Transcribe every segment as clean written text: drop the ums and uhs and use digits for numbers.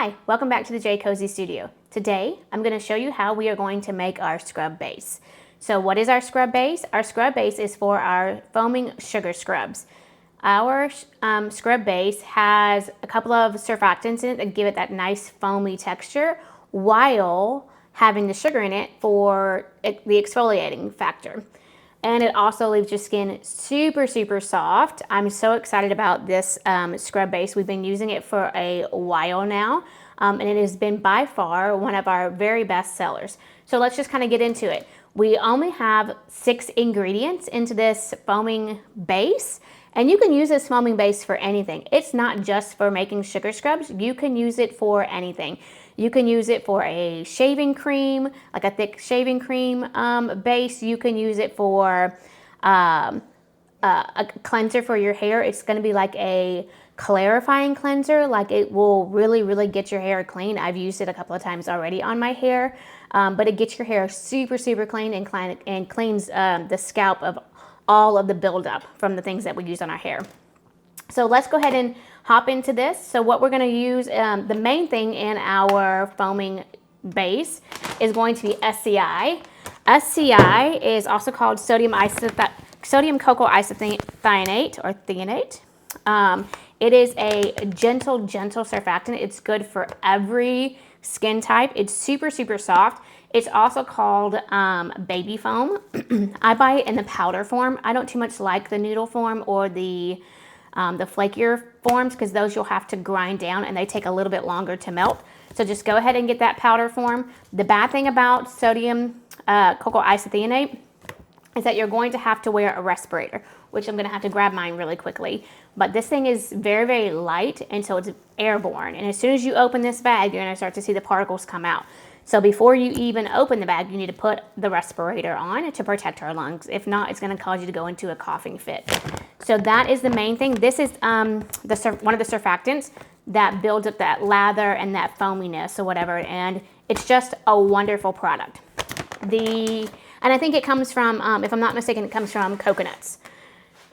Hi, welcome back to the JCozy Studio. Today, I'm going to show you how we are going to make our scrub base. So what is our scrub base? Our scrub base is for our foaming sugar scrubs. Our scrub base has a couple of surfactants in it that give it that nice foamy texture while having the sugar in it for the exfoliating factor. And it also leaves your skin super, super soft. I'm so excited about this scrub base. We've been using it for a while now, and it has been by far one of our very best sellers. So let's just kind of get into it. We only have 6 ingredients into this foaming base, and you can use this foaming base for anything. It's not just for making sugar scrubs. You can use it for anything. You can use it for a shaving cream, like a thick shaving cream base. You can use it for a cleanser for your hair. It's going to be like a clarifying cleanser. Like it will really, really get your hair clean. I've used it a couple of times already on my hair, but it gets your hair super, super clean and cleans the scalp of all of the buildup from the things that we use on our hair. So let's go ahead and hop into this. So what we're going to use, the main thing in our foaming base is going to be SCI. SCI is also called sodium cocoa isothianate or thionate. It is a gentle surfactant. It's good for every skin type. It's super, super soft. It's also called baby foam. I buy it in the powder form. I don't too much like the noodle form or the flakier forms because those you'll have to grind down and they take a little bit longer to melt. So just go ahead and get that powder form. The bad thing about sodium cocoa isothianate is that you're going to have to wear a respirator, which I'm going to have to grab mine really quickly. But this thing is very, very light, and so it's airborne. And as soon as you open this bag, you're going to start to see the particles come out. So before you even open the bag, you need to put the respirator on to protect our lungs. If not, it's going to cause you to go into a coughing fit. So that is the main thing. This is one of the surfactants that builds up that lather and that foaminess or whatever, and it's just a wonderful product. And I think it comes from, if I'm not mistaken, it comes from coconuts.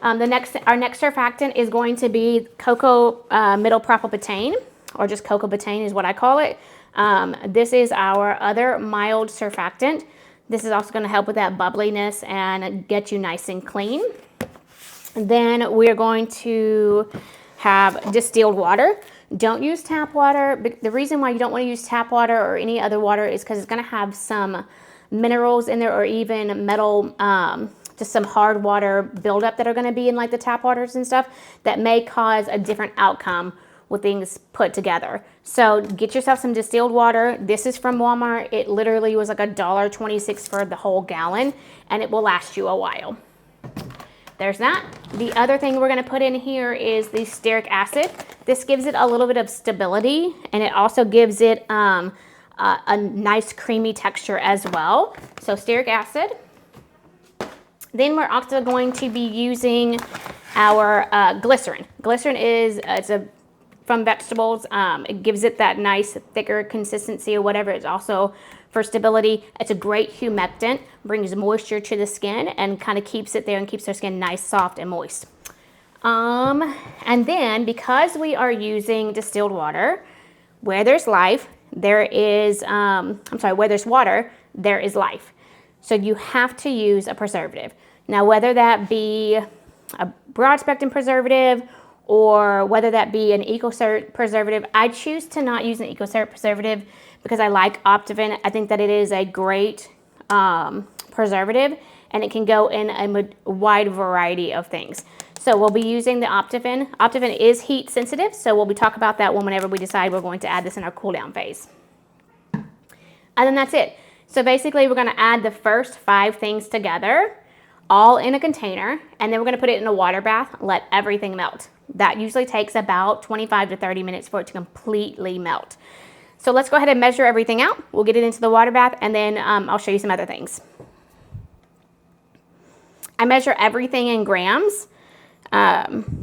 Our next surfactant is going to be cocoa methylpropylbutane, or just cocoa butane is what I call it. This is our other mild surfactant. This is also going to help with that bubbliness and get you nice and clean. Then we're going to have distilled water. Don't use tap water. The reason why you don't want to use tap water or any other water is because it's going to have some minerals in there or even metal, just some hard water buildup that are going to be in like the tap waters and stuff that may cause a different outcome with things put together. So get yourself some distilled water. This is from Walmart. It literally was like $1.26 for the whole gallon, and it will last you a while. There's that. The other thing we're going to put in here is the stearic acid. This gives it a little bit of stability, and it also gives it a nice creamy texture as well. So stearic acid. Then we're also going to be using our glycerin. Glycerin is from vegetables. It gives it that nice thicker consistency or whatever. It's also for stability. It's a great humectant, brings moisture to the skin and kind of keeps it there and keeps our skin nice, soft, and moist. And then because we are using distilled water, where there's life, there is, where there's water, there is life. So you have to use a preservative. Now, whether that be a broad spectrum preservative or whether that be an EcoCert preservative, I choose to not use an EcoCert preservative because I like Optivin. I think that it is a great preservative, and it can go in a wide variety of things. So we'll be using the Optivin. Optivin is heat sensitive, so we'll be talking about that whenever we decide we're going to add this in our cool down phase. And then that's it. So basically we're going to add the first 5 things together, all in a container, and then we're going to put it in a water bath, let everything melt. That usually takes about 25 to 30 minutes for it to completely melt. So let's go ahead and measure everything out. We'll get it into the water bath, and then I'll show you some other things. I measure everything in grams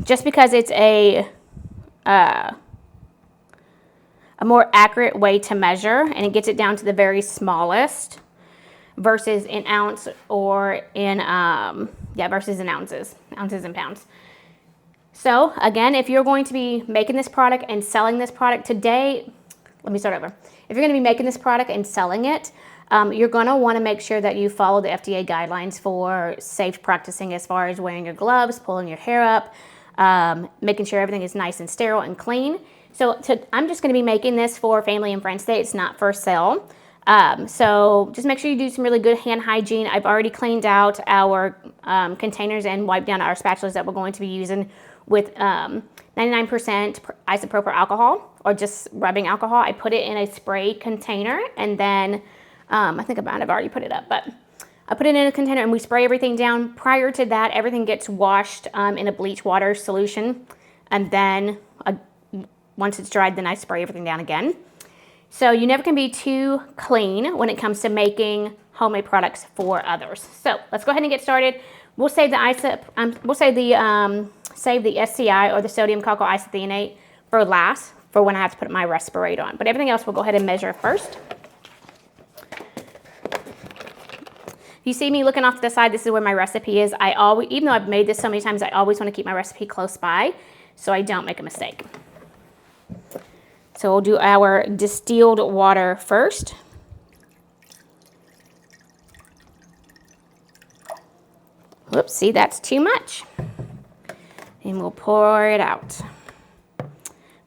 just because it's a more accurate way to measure, and it gets it down to the very smallest versus in ounce or in versus in ounces and pounds. So again, if you're going to be making this product and selling this product today, let me start over. If you're going to be making this product and selling it, you're going to want to make sure that you follow the FDA guidelines for safe practicing as far as wearing your gloves, pulling your hair up, making sure everything is nice and sterile and clean. So I'm just going to be making this for family and friends today. It's not for sale. So just make sure you do some really good hand hygiene. I've already cleaned out our containers and wiped down our spatulas that we're going to be using with 99% isopropyl alcohol or just rubbing alcohol. I put it in a spray container, and then I think I might have already put it up, but I put it in a container and we spray everything down. Prior to that, everything gets washed in a bleach water solution, and then once it's dried, then I spray everything down again. So you never can be too clean when it comes to making homemade products for others. So let's go ahead and get started. We'll save the save the SCI or the sodium calcyl isethionate for last, for when I have to put my respirator on. But everything else we'll go ahead and measure first. You see me looking off to the side, this is where my recipe is. I always, even though I've made this so many times, I always want to keep my recipe close by so I don't make a mistake. So we'll do our distilled water first. Whoops, see, that's too much. And we'll pour it out.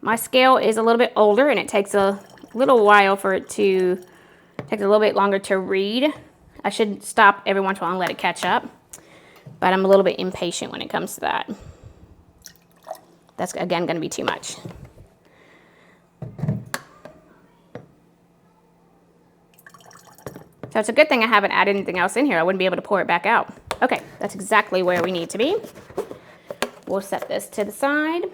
My scale is a little bit older and it takes a little while for it to, take a little bit longer to read. I should stop every once in a while and let it catch up, but I'm a little bit impatient when it comes to that. That's, again, going to be too much. So it's a good thing I haven't added anything else in here. I wouldn't be able to pour it back out. Okay, that's exactly where we need to be. We'll set this to the side.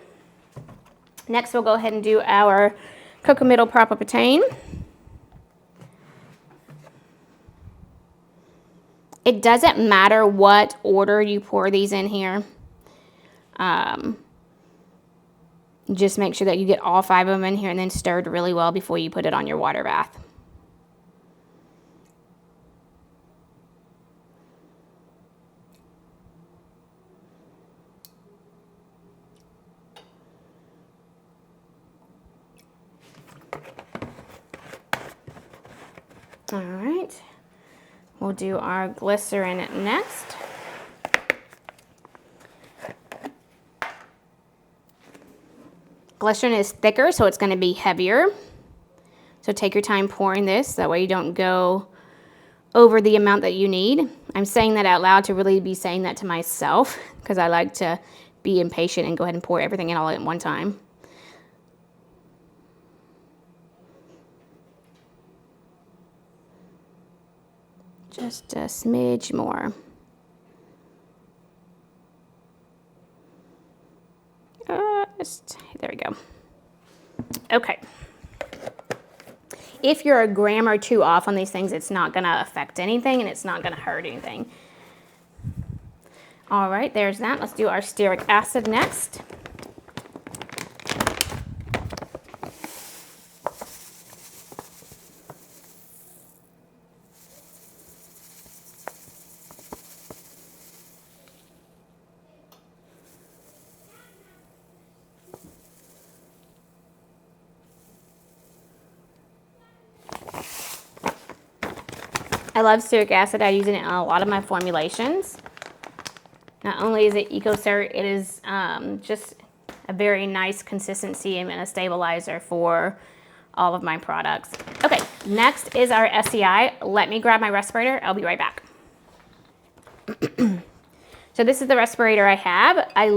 Next, we'll go ahead and do our Cocomiddle Propylbutane. It doesn't matter what order you pour these in here. Just make sure that you get all 5 of them in here and then stirred really well before you put it on your water bath. All right, we'll do our glycerin next. Glycerin is thicker, so it's going to be heavier. So take your time pouring this, that way you don't go over the amount that you need. I'm saying that out loud to really be saying that to myself, because I like to be impatient and go ahead and pour everything in all at one time. Just a smidge more. There we go. Okay. If you're a gram or two off on these things, it's not going to affect anything and it's not going to hurt anything. All right, there's that. Let's do our stearic acid next. I love stearic acid. I use it in a lot of my formulations. Not only is it EcoCert, it is just a very nice consistency and a stabilizer for all of my products. Okay, next is our SCI. Let me grab my respirator. I'll be right back. So this is the respirator I have. I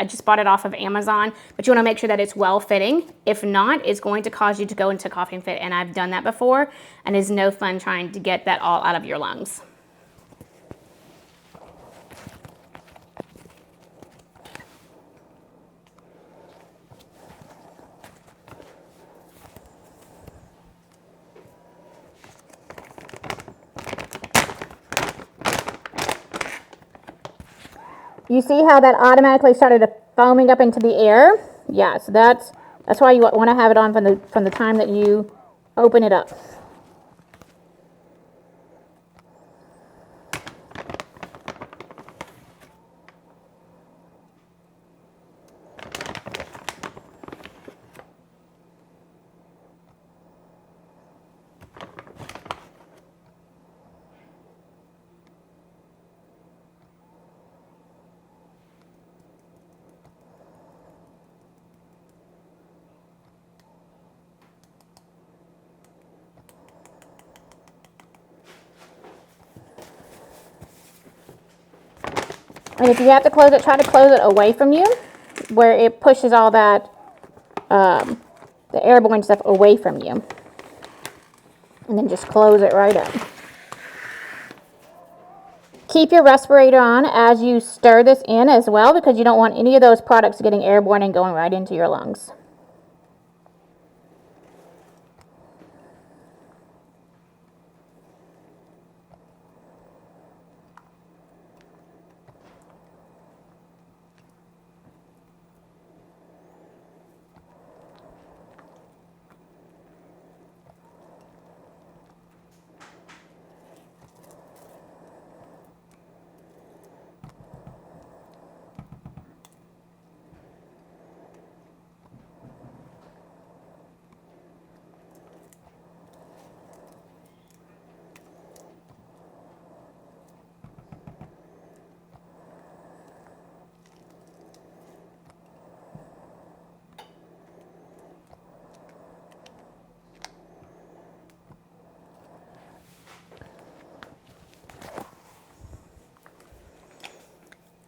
just bought it off of Amazon, but you want to make sure that it's well fitting. If not, it's going to cause you to go into coughing fit, and I've done that before, and it's no fun trying to get that all out of your lungs. You see how that automatically started foaming up into the air? Yeah, so that's why you want to have it on from the time that you open it up. And if you have to close it, try to close it away from you, where it pushes all that, the airborne stuff away from you. And then just close it right up. Keep your respirator on as you stir this in as well, because you don't want any of those products getting airborne and going right into your lungs.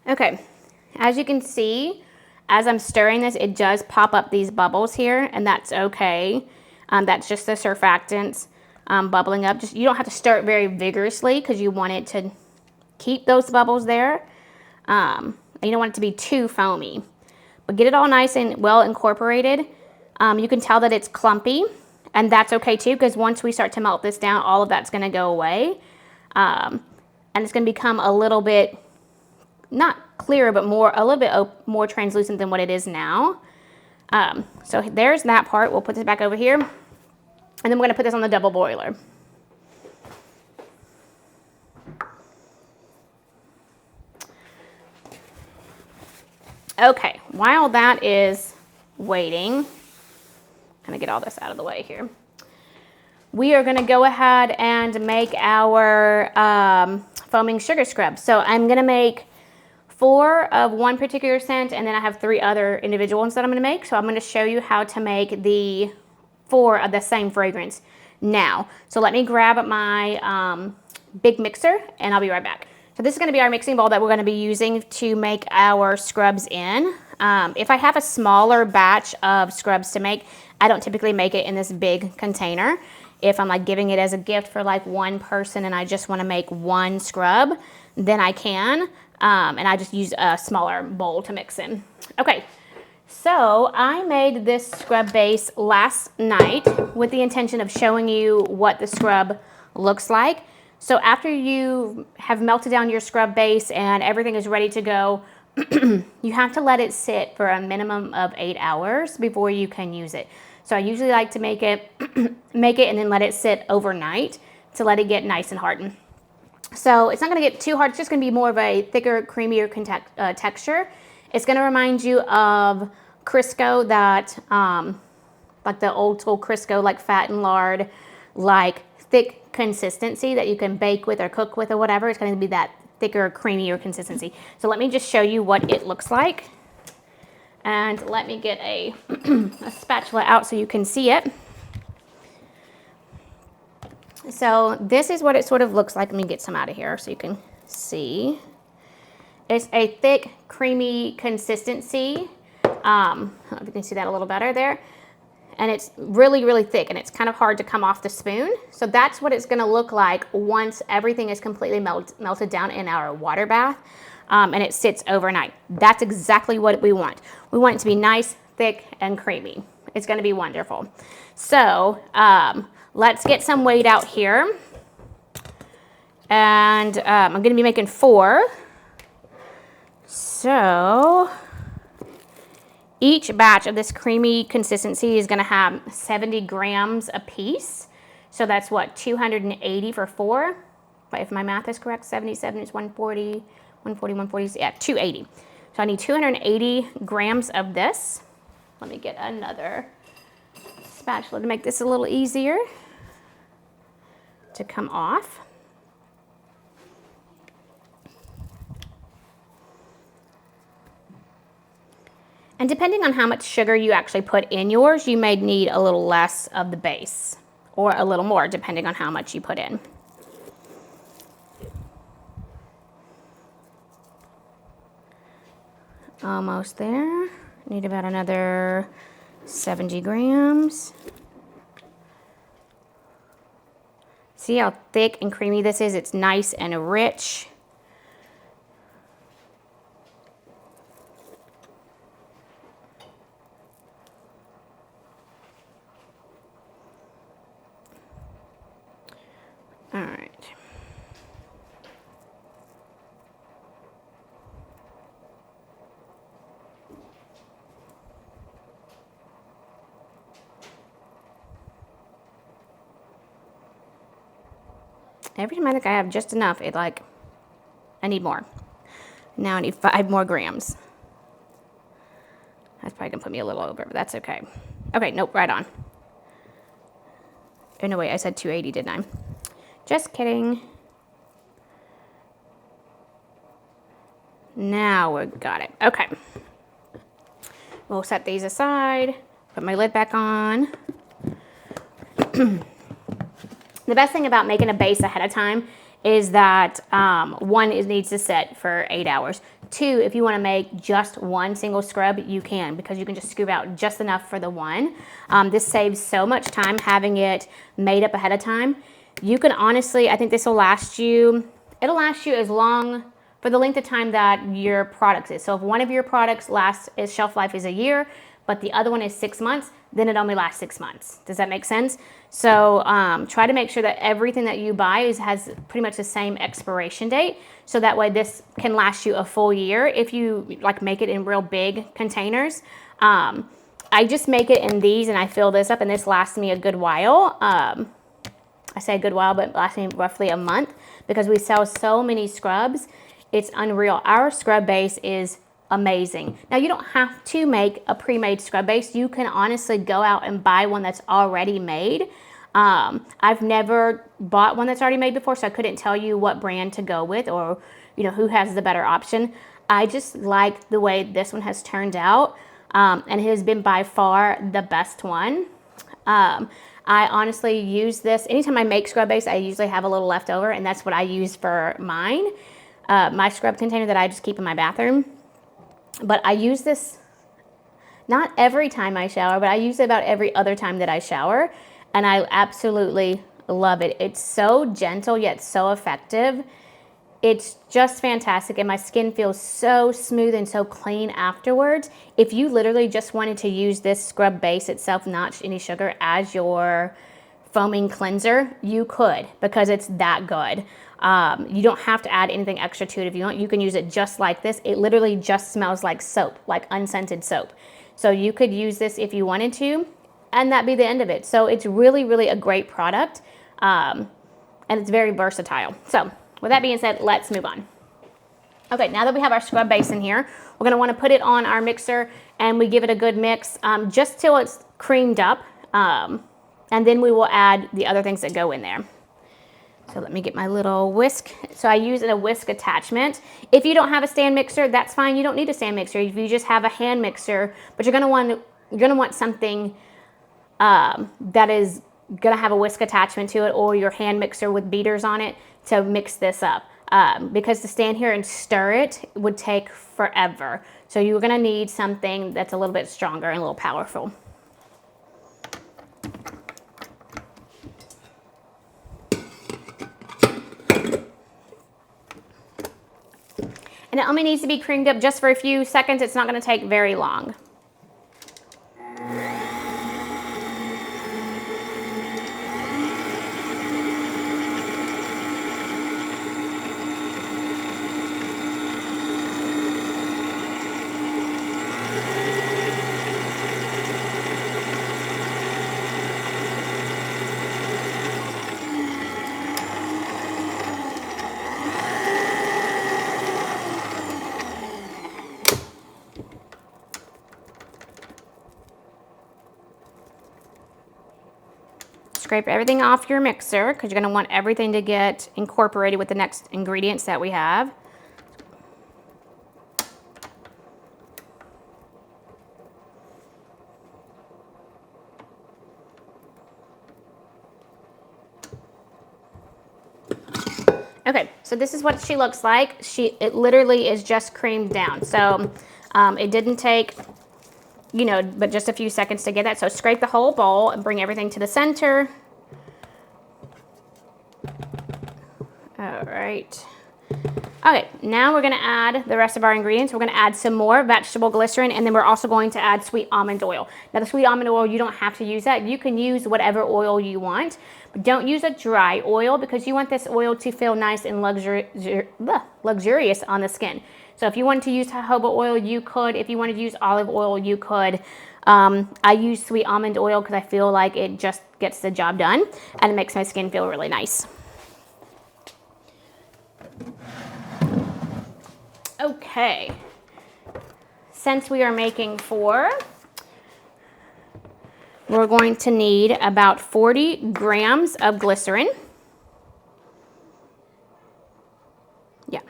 Okay, as you can see, as I'm stirring this, it does pop up these bubbles here, and that's okay. That's just the surfactants bubbling up. You don't have to stir it very vigorously because you want it to keep those bubbles there. And you don't want it to be too foamy. But get it all nice and well incorporated. You can tell that it's clumpy, and that's okay too, because once we start to melt this down, all of that's going to go away. And it's going to become a little bit, not clearer, but a little bit more translucent than what it is now. So there's that part. We'll put this back over here. And then we're going to put this on the double boiler. Okay, while that is waiting, kind of get all this out of the way here. We are going to go ahead and make our foaming sugar scrub. So I'm going to make 4 of one particular scent, and then I have 3 other individual ones that I'm going to make. So I'm going to show you how to make the 4 of the same fragrance now. So let me grab my big mixer, and I'll be right back. So this is going to be our mixing bowl that we're going to be using to make our scrubs in. If I have a smaller batch of scrubs to make, I don't typically make it in this big container. If I'm like giving it as a gift for like one person and I just want to make 1 scrub, then I can. And I just use a smaller bowl to mix in. Okay, so I made this scrub base last night with the intention of showing you what the scrub looks like. So after you have melted down your scrub base and everything is ready to go, you have to let it sit for a minimum of 8 hours before you can use it. So I usually like to make it and then let it sit overnight to let it get nice and hardened. So it's not going to get too hard. It's just going to be more of a thicker, creamier texture. It's going to remind you of Crisco, that like the old school Crisco, like fat and lard, like thick consistency that you can bake with or cook with or whatever. It's going to be that thicker, creamier consistency. So let me just show you what it looks like. And let me get a spatula out so you can see it. So this is what it sort of looks like. Let me get some out of here so you can see. It's a thick, creamy consistency. I don't know if you can see that a little better there. And it's really, really thick, and it's kind of hard to come off the spoon. So that's what it's going to look like once everything is completely melted down in our water bath, and it sits overnight. That's exactly what we want. We want it to be nice, thick, and creamy. It's going to be wonderful. So let's get some weight out here. And I'm going to be making 4. So each batch of this creamy consistency is going to have 70 grams a piece. So that's what, 280 for 4? If my math is correct, 77 is 140, 140, 140, yeah, 280. So I need 280 grams of this. Let me get another spatula to make this a little easier to come off. And depending on how much sugar you actually put in yours, you may need a little less of the base or a little more depending on how much you put in. Almost there. Need about another 70 grams. See how thick and creamy this is? It's nice and rich. All right. Every time I think I have just enough, I need more. Now I need 5 more grams. That's probably gonna put me a little over, but that's okay. Okay, nope, right on. Oh no, wait, I said 280, didn't I? Just kidding. Now we got it. Okay. We'll set these aside, put my lid back on. The best thing about making a base ahead of time is that one, it needs to set for 8 hours. 2, if you want to make just one single scrub, you can, because you can just scoop out just enough for the one. This saves so much time having it made up ahead of time. You can honestly, I think this will last you, it'll last you as long, for the length of time that your product is. So if one of your products its shelf life is a year, but the other one is 6 months, then it only lasts 6 months. Does that make sense? So try to make sure that everything that you buy has pretty much the same expiration date. So that way this can last you a full year if you make it in real big containers. I just make it in these and I fill this up, and this lasts me a good while. I say a good while, but it lasts me roughly a month because we sell so many scrubs. It's unreal. Our scrub base is amazing. Now, you don't have to make a pre-made scrub base. You can honestly go out and buy one that's already made. I've never bought one that's already made before, so I couldn't tell you what brand to go with, or who has the better option. I just like the way this one has turned out, and it has been by far the best one. I honestly use this anytime I make scrub base. I usually have a little left over, and that's what I use for mine. My scrub container that I just keep in my bathroom. But I use this not every time I shower, but I use it about every other time that I shower, and I absolutely love it. It's so gentle yet so effective. It's just fantastic, and my skin feels so smooth and so clean afterwards. If you literally just wanted to use this scrub base itself, not any sugar, as your foaming cleanser, you could, because it's that good. You don't have to add anything extra to it. If you want, you can use it just like this. It literally just smells like soap, like unscented soap. So you could use this if you wanted to, and that'd be the end of it. So it's really, really a great product, and it's very versatile. So with that being said, let's move on. Okay, now that we have our scrub base in here, we're gonna wanna put it on our mixer, and we give it a good mix, just till it's creamed up, and then we will add the other things that go in there. So let me get my little whisk. So I use a whisk attachment. If you don't have a stand mixer, that's fine. You don't need a stand mixer. If you just have a hand mixer, but you're gonna want something that is gonna have a whisk attachment to it, or your hand mixer with beaters on it to mix this up. Because to stand here and stir it would take forever. So you're gonna need something that's a little bit stronger and a little powerful. And it only needs to be creamed up just for a few seconds. It's not going to take very long. Scrape everything off your mixer because you're going to want everything to get incorporated with the next ingredients that we have. Okay, so this is what she looks like. It literally is just creamed down. So It didn't take, you know, but just a few seconds to get that. So scrape the whole bowl and bring everything to the center. All right. Okay, now we're gonna add the rest of our ingredients. We're gonna add some more vegetable glycerin, and then we're also going to add sweet almond oil. Now the sweet almond oil, you don't have to use that. You can use whatever oil you want, but don't use a dry oil because you want this oil to feel nice and luxurious on the skin. So if you wanted to use jojoba oil, you could. If you wanted to use olive oil, you could. I use sweet almond oil because I feel like it just gets the job done and it makes my skin feel really nice. Okay, since we are making 4, we're going to need about 40 grams of glycerin. Yeah.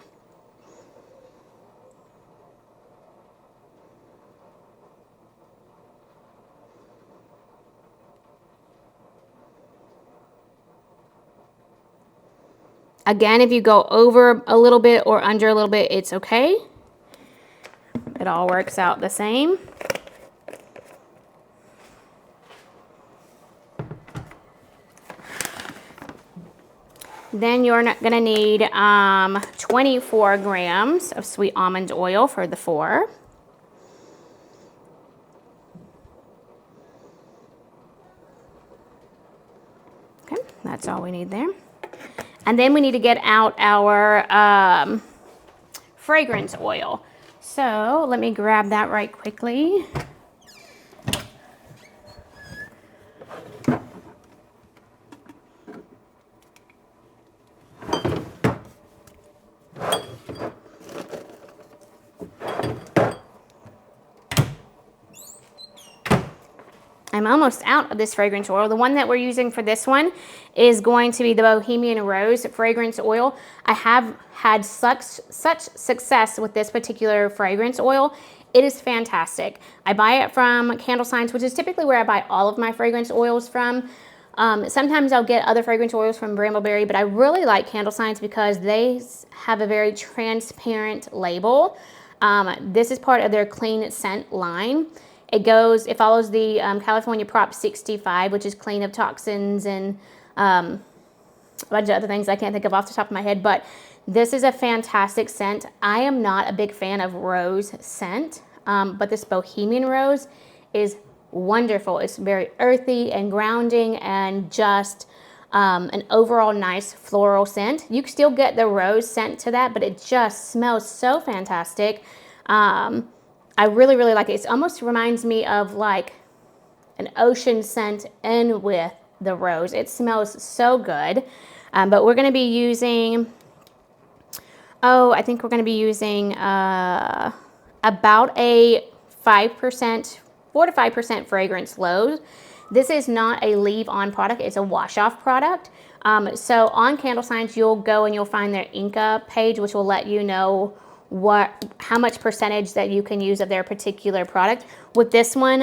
Again, if you go over a little bit or under a little bit, it's okay. It all works out the same. Then you're going to need 24 grams of sweet almond oil for the 4. Okay, that's all we need there. And then we need to get out our fragrance oil. So let me grab that right quickly. I'm almost out of this fragrance oil. The one that we're using for this one is going to be the Bohemian Rose fragrance oil. I have had such success with this particular fragrance oil. It is fantastic. I buy it from Candle Science, which is typically where I buy all of my fragrance oils from. Sometimes I'll get other fragrance oils from Brambleberry, but I really like Candle Science because they have a very transparent label. This is part of their clean scent line. It follows the California Prop 65, which is clean of toxins and a bunch of other things I can't think of off the top of my head, but this is a fantastic scent. I am not a big fan of rose scent, but this Bohemian Rose is wonderful. It's very earthy and grounding and just an overall nice floral scent. You can still get the rose scent to that, but it just smells so fantastic. I really, really like it. It almost reminds me of like an ocean scent in with the rose. It smells so good. But we're going to be using, I think we're going to be using about a 5%, 4 to 5% fragrance load. This is not a leave-on product. It's a wash-off product. So on Candle Science, you'll go and you'll find their Inca page, which will let you know how much percentage that you can use of their particular product. With this one,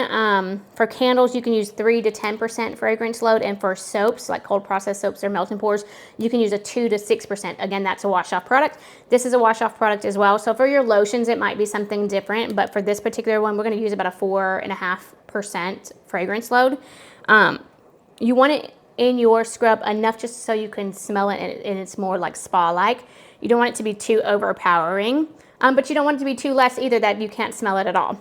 for candles, you can use 3 to 10% fragrance load, and for soaps, like cold processed soaps or melt and pours, you can use a 2 to 6%. Again, that's a wash-off product. This is a wash-off product as well. So for your lotions, it might be something different, but for this particular one, we're gonna use about a 4.5% fragrance load. You want it in your scrub enough just so you can smell it and it's more like spa-like. You don't want it to be too overpowering, but you don't want it to be too less either that you can't smell it at all.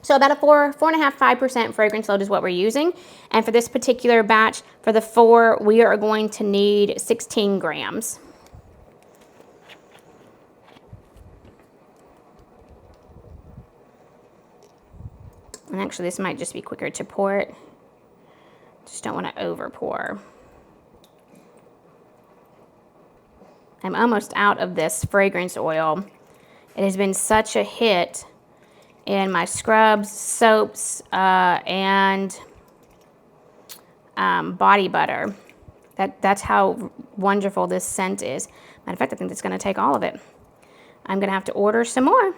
So about a 4.5% fragrance load is what we're using. And for this particular batch, for the 4, we are going to need 16 grams. And actually, this might just be quicker to pour it. Just don't want to over pour. I'm almost out of this fragrance oil. It has been such a hit in my scrubs, soaps, and body butter. That's how wonderful this scent is. Matter of fact, I think it's going to take all of it. I'm going to have to order some more.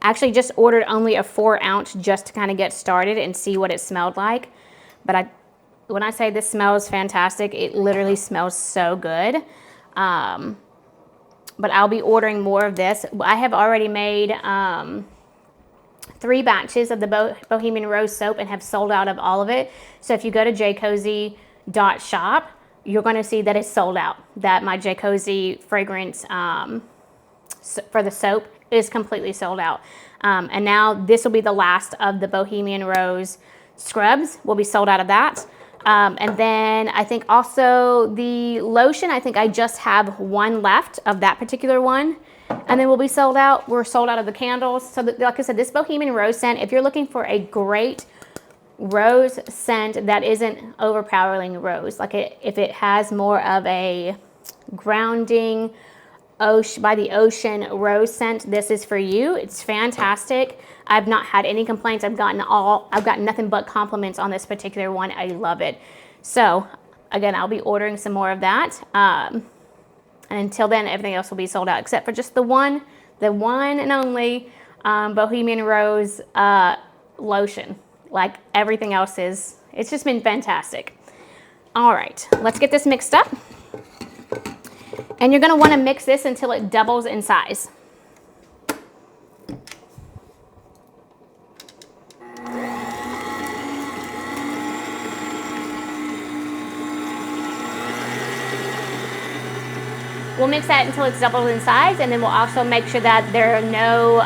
I actually just ordered only a 4-ounce just to kind of get started and see what it smelled like. But when I say this smells fantastic, it literally smells so good. But I'll be ordering more of this. I have already made 3 batches of the Bohemian Rose soap and have sold out of all of it. So if you go to JCozy.shop, you're going to see that it's sold out, that my JCozy fragrance for the soap is completely sold out. And now this will be the last of the Bohemian Rose scrubs. Will be sold out of that. And then I think also the lotion, I think I just have one left of that particular one. And then we'll be sold out. We're sold out of the candles. So like I said, this Bohemian Rose scent, if you're looking for a great rose scent that isn't overpowering rose, like if it has more of a grounding, by the ocean rose scent, this is for you. It's fantastic. I've not had any complaints. I've gotten nothing but compliments on this particular one. I love it. So again, I'll be ordering some more of that. And until then, everything else will be sold out except for just the one and only Bohemian Rose lotion. Like everything else it's just been fantastic. All right, let's get this mixed up. And you're going to want to mix this until it doubles in size. We'll mix that until it's doubled in size, and then we'll also make sure that there are no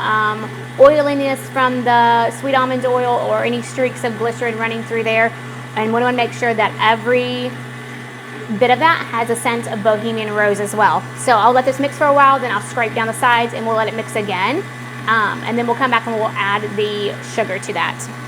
oiliness from the sweet almond oil or any streaks of glycerin running through there. And we want to make sure that every bit of that has a scent of Bohemian Rose as well. So I'll let this mix for a while, then I'll scrape down the sides and we'll let it mix again. And then we'll come back and we'll add the sugar to that.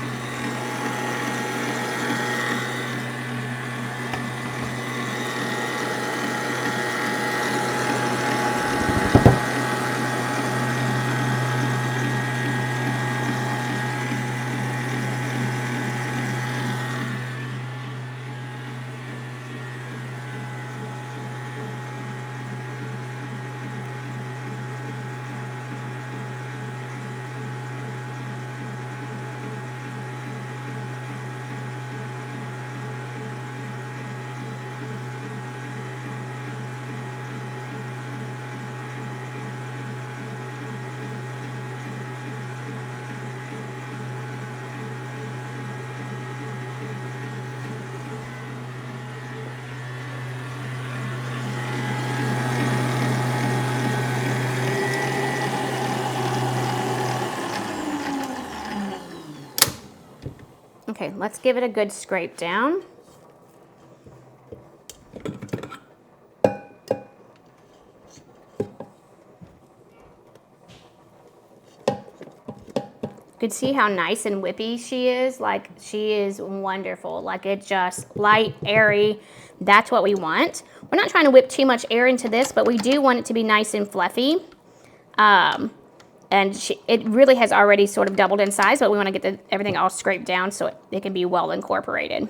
Okay, let's give it a good scrape down. You can see how nice and whippy she is. Like, she is wonderful. Like, it's just light, airy. That's what we want. We're not trying to whip too much air into this, but we do want it to be nice and fluffy. And it really has already sort of doubled in size, but we want to get everything all scraped down so it can be well incorporated.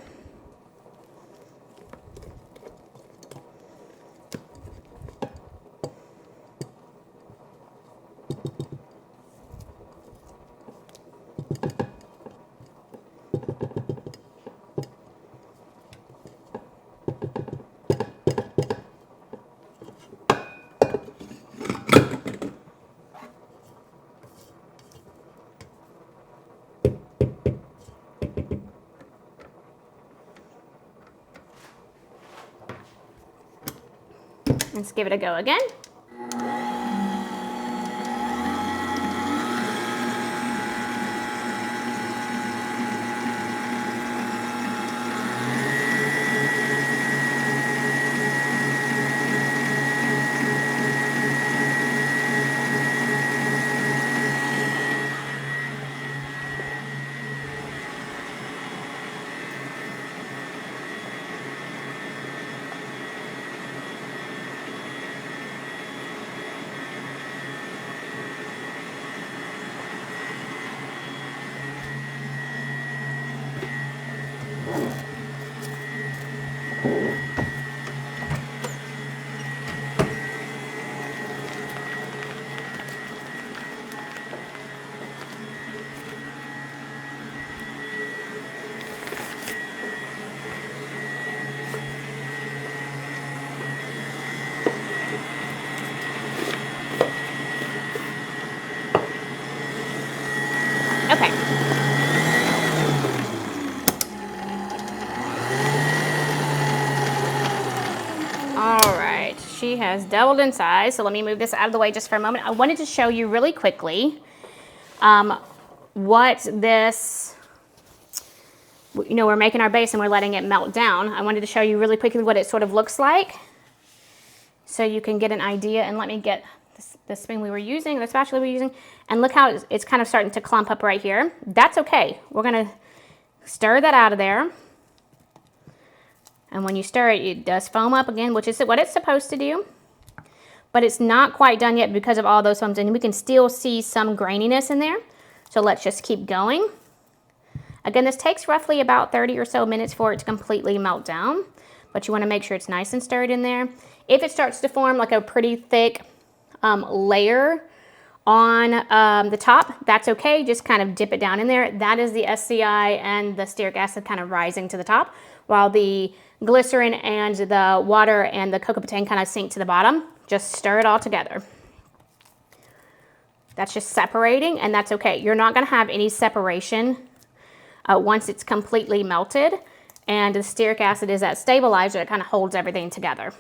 Let's give it a go again. Okay, she has doubled in size. So let me move this out of the way just for a moment. I wanted to show you really quickly what this, we're making our base and we're letting it melt down. I wanted to show you really quickly what it sort of looks like so you can get an idea. And let me get the spoon we were using, the spatula we were using, and look how it's kind of starting to clump up right here. That's okay. We're gonna stir that out of there. And when you stir it, it does foam up again, which is what it's supposed to do. But it's not quite done yet because of all those foams, and we can still see some graininess in there. So let's just keep going. Again, this takes roughly about 30 or so minutes for it to completely melt down, but you want to make sure it's nice and stirred in there. If it starts to form like a pretty thick layer on the top, that's okay. Just kind of dip it down in there. That is the SCI and the stearic acid kind of rising to the top, while the glycerin and the water and the cocoa betaine kind of sink to the bottom. Just stir it all together. That's just separating, and that's okay. You're not going to have any separation once it's completely melted, and the stearic acid is that stabilizer that kind of holds everything together.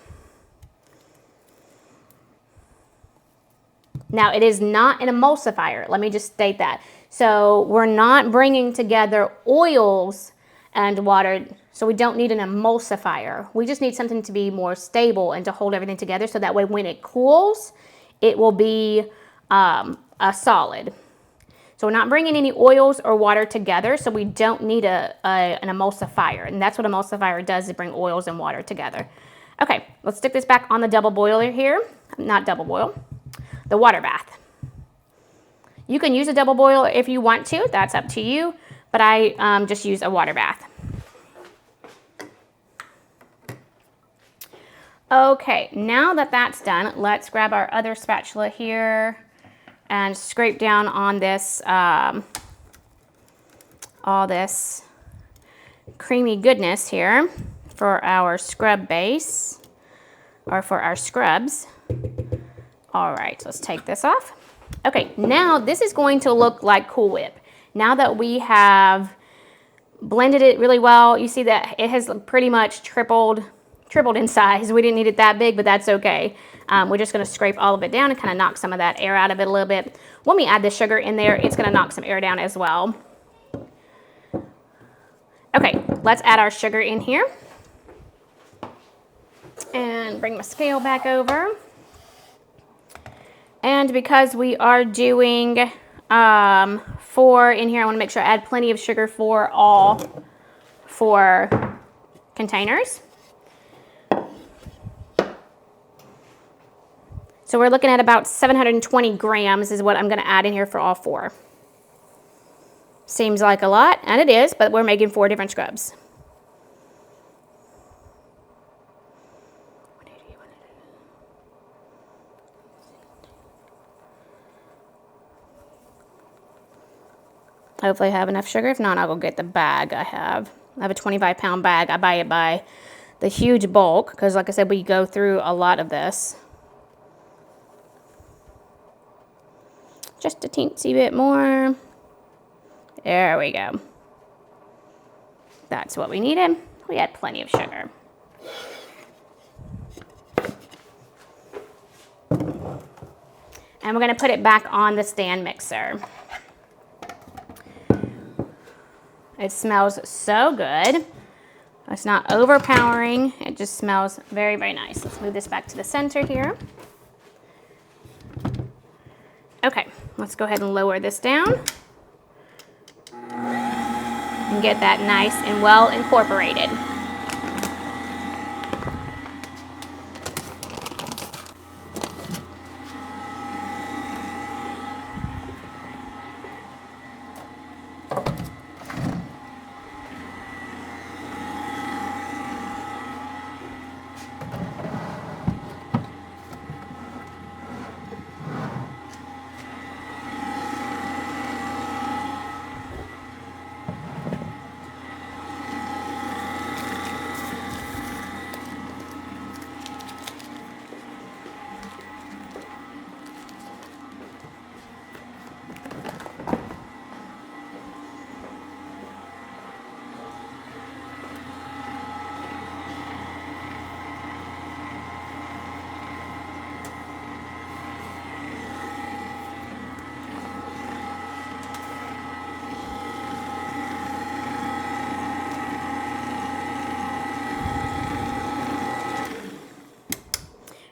Now, it is not an emulsifier. Let me just state that. So we're not bringing together oils and water, so we don't need an emulsifier. We just need something to be more stable and to hold everything together, so that way when it cools, it will be a solid. So we're not bringing any oils or water together, so we don't need an emulsifier. And that's what emulsifier does, is bring oils and water together. Okay, let's stick this back on the double boiler here. Not double boil, the water bath. You can use a double boiler if you want to, that's up to you, but I just use a water bath. Okay, now that that's done, let's grab our other spatula here and scrape down on this, all this creamy goodness here for our scrub base, or for our scrubs. All right, let's take this off. Okay, now this is going to look like Cool Whip. Now that we have blended it really well, you see that it has pretty much tripled in size. We didn't need it that big, but that's okay. We're just gonna scrape all of it down and kind of knock some of that air out of it a little bit. When we add the sugar in there, it's gonna knock some air down as well. Okay, let's add our sugar in here. And bring my scale back over. And because we are doing 4 in here, I wanna make sure I add plenty of sugar for all 4 containers. So we're looking at about 720 grams is what I'm gonna add in here for all 4. Seems like a lot, and it is, but we're making 4 different scrubs. Hopefully I have enough sugar. If not, I'll go get the bag I have. I have a 25-pound bag. I buy it by the huge bulk, because like I said, we go through a lot of this. Just a teensy bit more. There we go. That's what we needed. We had plenty of sugar. And we're going to put it back on the stand mixer. It smells so good. It's not overpowering. It just smells very, very nice. Let's move this back to the center here. Okay, let's go ahead and lower this down and get that nice and well incorporated.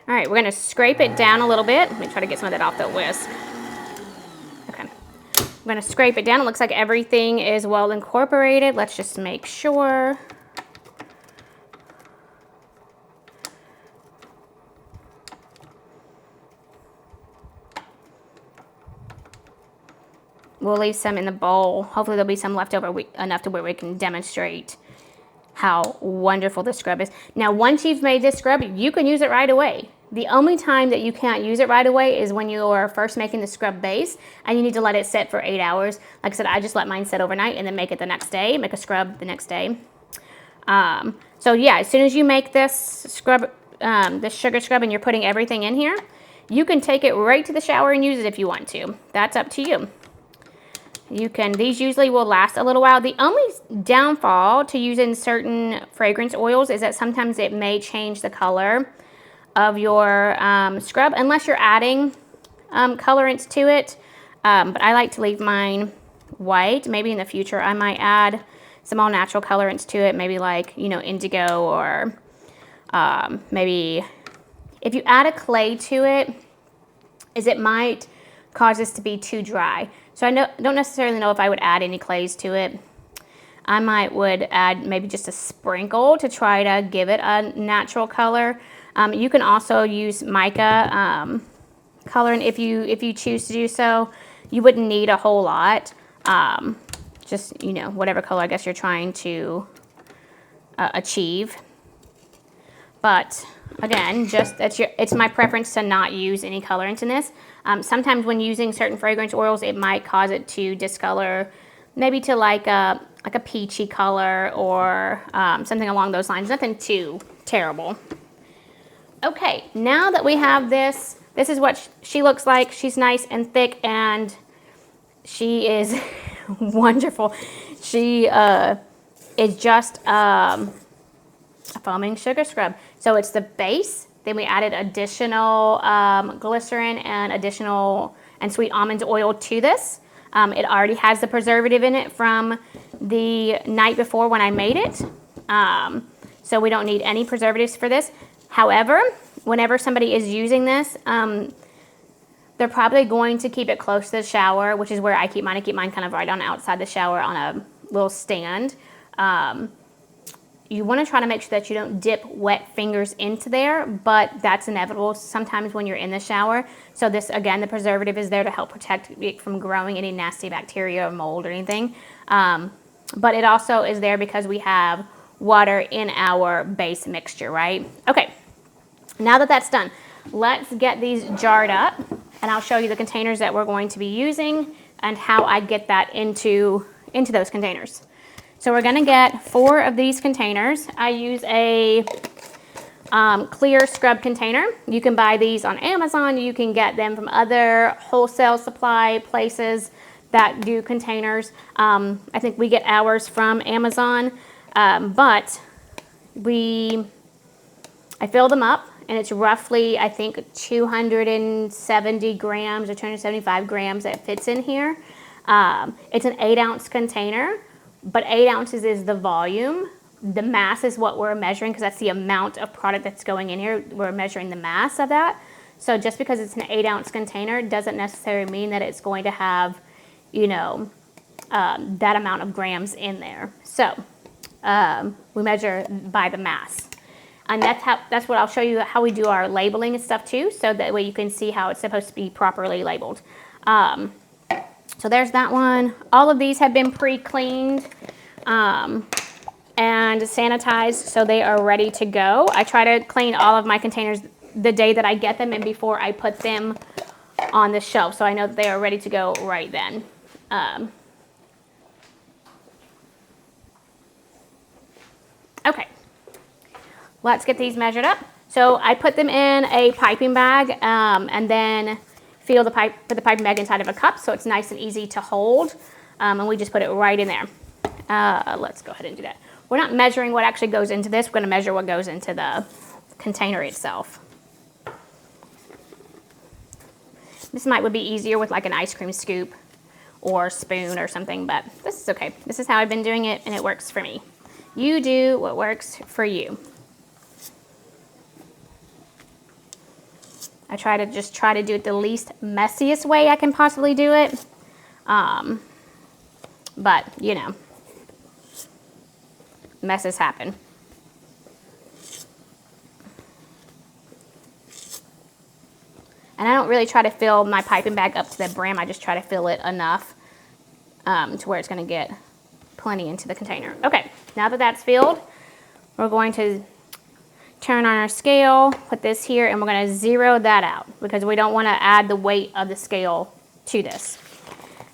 All right, we're gonna scrape it down a little bit. Let me try to get some of that off the whisk. Okay, I'm gonna scrape it down. It looks like everything is well incorporated. Let's just make sure. We'll leave some in the bowl. Hopefully there'll be some left over enough to where we can demonstrate how wonderful this scrub is. Now, once you've made this scrub, you can use it right away. The only time that you can't use it right away is when you are first making the scrub base and you need to let it sit for 8 hours. Like I said, I just let mine sit overnight and then make it the next day, make a scrub the next day. So yeah, as soon as you make this scrub, this sugar scrub, and you're putting everything in here, you can take it right to the shower and use it if you want to. That's up to you. These usually will last a little while. The only downfall to using certain fragrance oils is that sometimes it may change the color of your scrub unless you're adding colorants to it. But I like to leave mine white. Maybe in the future I might add some all natural colorants to it, maybe like, you know, indigo, or maybe if you add a clay to it, it might cause this to be too dry. So I don't necessarily know if I would add any clays to it. I would add maybe just a sprinkle to try to give it a natural color. You can also use mica color, and if you choose to do so, you wouldn't need a whole lot. Just, you know, whatever color I guess you're trying to achieve. But again, it's my preference to not use any colorants in this. Sometimes when using certain fragrance oils, it might cause it to discolor, maybe to like a peachy color, or something along those lines. Nothing too terrible. Okay, now that we have this is what she looks like. She's nice and thick, and she is wonderful. She is just a foaming sugar scrub. So it's the base, then we added additional glycerin and sweet almond oil to this. It already has the preservative in it from the night before when I made it. So we don't need any preservatives for this. However, whenever somebody is using this, they're probably going to keep it close to the shower, which is where I keep mine. I keep mine kind of right on outside the shower on a little stand. You want to try to make sure that you don't dip wet fingers into there, but that's inevitable sometimes when you're in the shower. So this, again, the preservative is there to help protect it from growing any nasty bacteria or mold or anything. But it also is there because we have water in our base mixture, right? Okay, now that that's done, let's get these jarred up, and I'll show you the containers that we're going to be using and how I get that into those containers. So we're gonna get 4 of these containers. I use a clear scrub container. You can buy these on Amazon. You can get them from other wholesale supply places that do containers. I think we get ours from Amazon, but I fill them up, and it's roughly, I think, 270 grams or 275 grams that fits in here. It's an 8-ounce container, but 8 ounces is the volume. The mass is what we're measuring, because that's the amount of product that's going in here. We're measuring the mass of that. So just because it's an 8-ounce container doesn't necessarily mean that it's going to have, you know, that amount of grams in there. So we measure by the mass. And that's what I'll show you how we do our labeling and stuff too, so that way you can see how it's supposed to be properly labeled. So there's that one. All of these have been pre-cleaned and sanitized, so they are ready to go. I try to clean all of my containers the day that I get them and before I put them on the shelf, so I know that they are ready to go right then. Okay, let's get these measured up. So I put them in a piping bag and then put the piping bag inside of a cup so it's nice and easy to hold, and we just put it right in there. Let's go ahead and do that. We're not measuring what actually goes into this. We're going to measure what goes into the container itself. This would be easier with like an ice cream scoop or spoon or something, but this is okay. This is how I've been doing it, and it works for me. You do what works for you. I try to do it the least messiest way I can possibly do it. But, you know, messes happen. And I don't really try to fill my piping bag up to the brim. I just try to fill it enough to where it's going to get plenty into the container. Okay, now that that's filled, we're going to turn on our scale, put this here, and we're going to zero that out because we don't want to add the weight of the scale to this.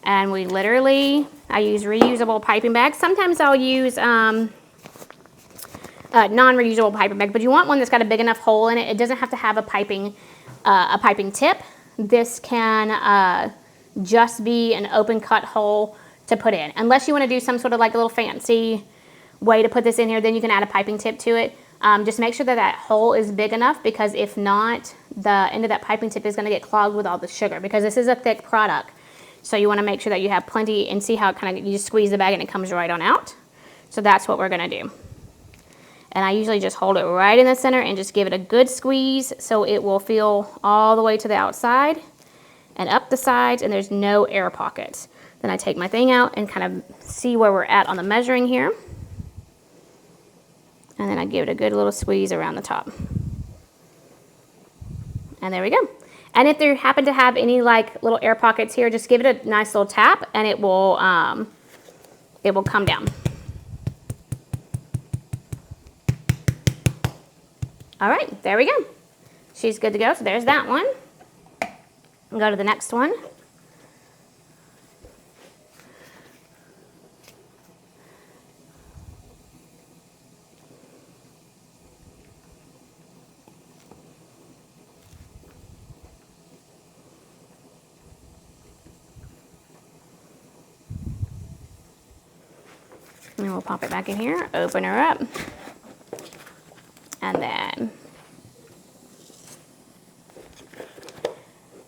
And we literally, I use reusable piping bags. Sometimes I'll use non-reusable piping bag, but you want one that's got a big enough hole in it. It doesn't have to have a piping tip. This can just be an open cut hole to put in. Unless you want to do some sort of like a little fancy way to put this in here, then you can add a piping tip to it. Just make sure that that hole is big enough, because if not, the end of that piping tip is going to get clogged with all the sugar, because this is a thick product. So you want to make sure that you have plenty, and see how it kind of, you just squeeze the bag and it comes right on out. So that's what we're going to do. And I usually just hold it right in the center and just give it a good squeeze so it will feel all the way to the outside and up the sides, and there's no air pockets. Then I take my thing out and kind of see where we're at on the measuring here. And then I give it a good little squeeze around the top. And there we go. And if there happen to have any like little air pockets here, just give it a nice little tap and it will come down. All right, there we go. She's good to go. So there's that one. I'll go to the next one. And we'll pop it back in here, open her up, and then.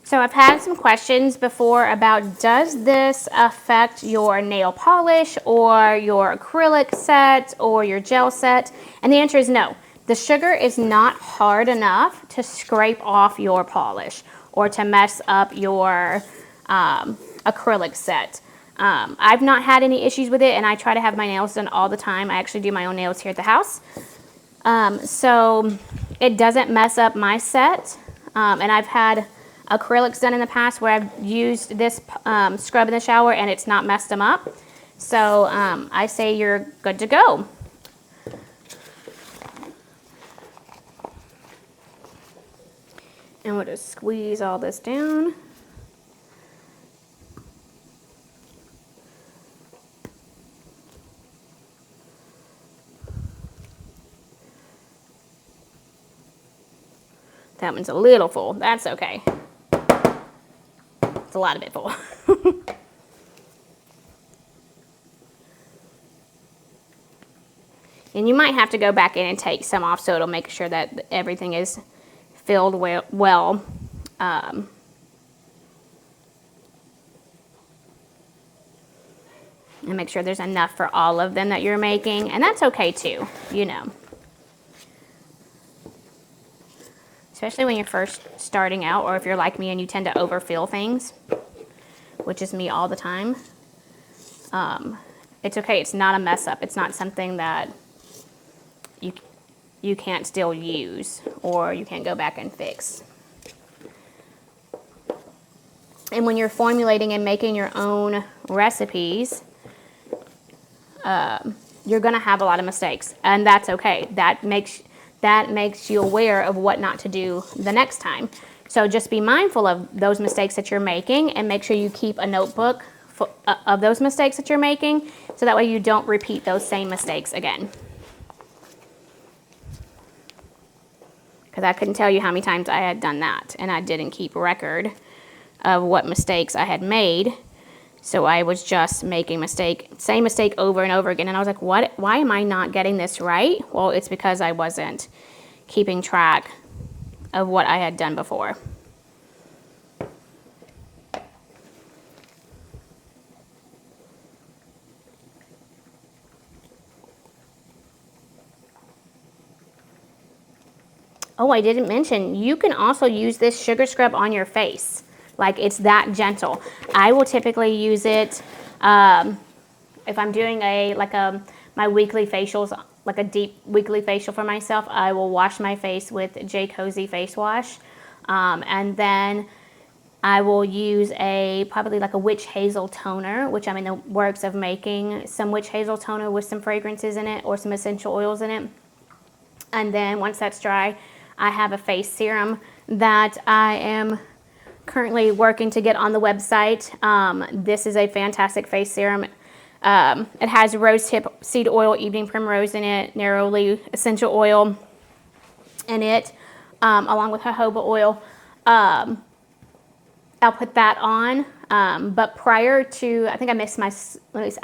So I've had some questions before about, does this affect your nail polish or your acrylic set or your gel set? And the answer is no. The sugar is not hard enough to scrape off your polish or to mess up your acrylic set. I've not had any issues with it, and I try to have my nails done all the time. I actually do my own nails here at the house. So it doesn't mess up my set. And I've had acrylics done in the past where I've used this scrub in the shower and it's not messed them up. So I say you're good to go. And we'll just squeeze all this down. That one's a little full. That's okay. It's a lot of it full. And you might have to go back in and take some off so it'll make sure that everything is filled well. And make sure there's enough for all of them that you're making. And that's okay too, you know. Especially when you're first starting out, or if you're like me and you tend to overfill things, which is me all the time. It's okay. It's not a mess up. It's not something that you can't still use or you can't go back and fix. And when you're formulating and making your own recipes, you're going to have a lot of mistakes, and that's okay. That makes you aware of what not to do the next time. So just be mindful of those mistakes that you're making, and make sure you keep a notebook of those mistakes that you're making, so that way you don't repeat those same mistakes again. Because I couldn't tell you how many times I had done that, and I didn't keep record of what mistakes I had made. So I was just making same mistake over and over again. And I was like, why am I not getting this right? Well, it's because I wasn't keeping track of what I had done before. Oh, I didn't mention, you can also use this sugar scrub on your face. Like, it's that gentle. I will typically use it if I'm doing my weekly facials, like a deep weekly facial for myself. I will wash my face with JCozy face wash. And then I will use probably like a witch hazel toner, which I'm in the works of making some witch hazel toner with some fragrances in it or some essential oils in it. And then once that's dry, I have a face serum that I am currently working to get on the website. This is a fantastic face serum. It has rosehip seed oil, evening primrose in it, neroli essential oil in it, along with jojoba oil. I'll put that on, but prior to, I think I missed I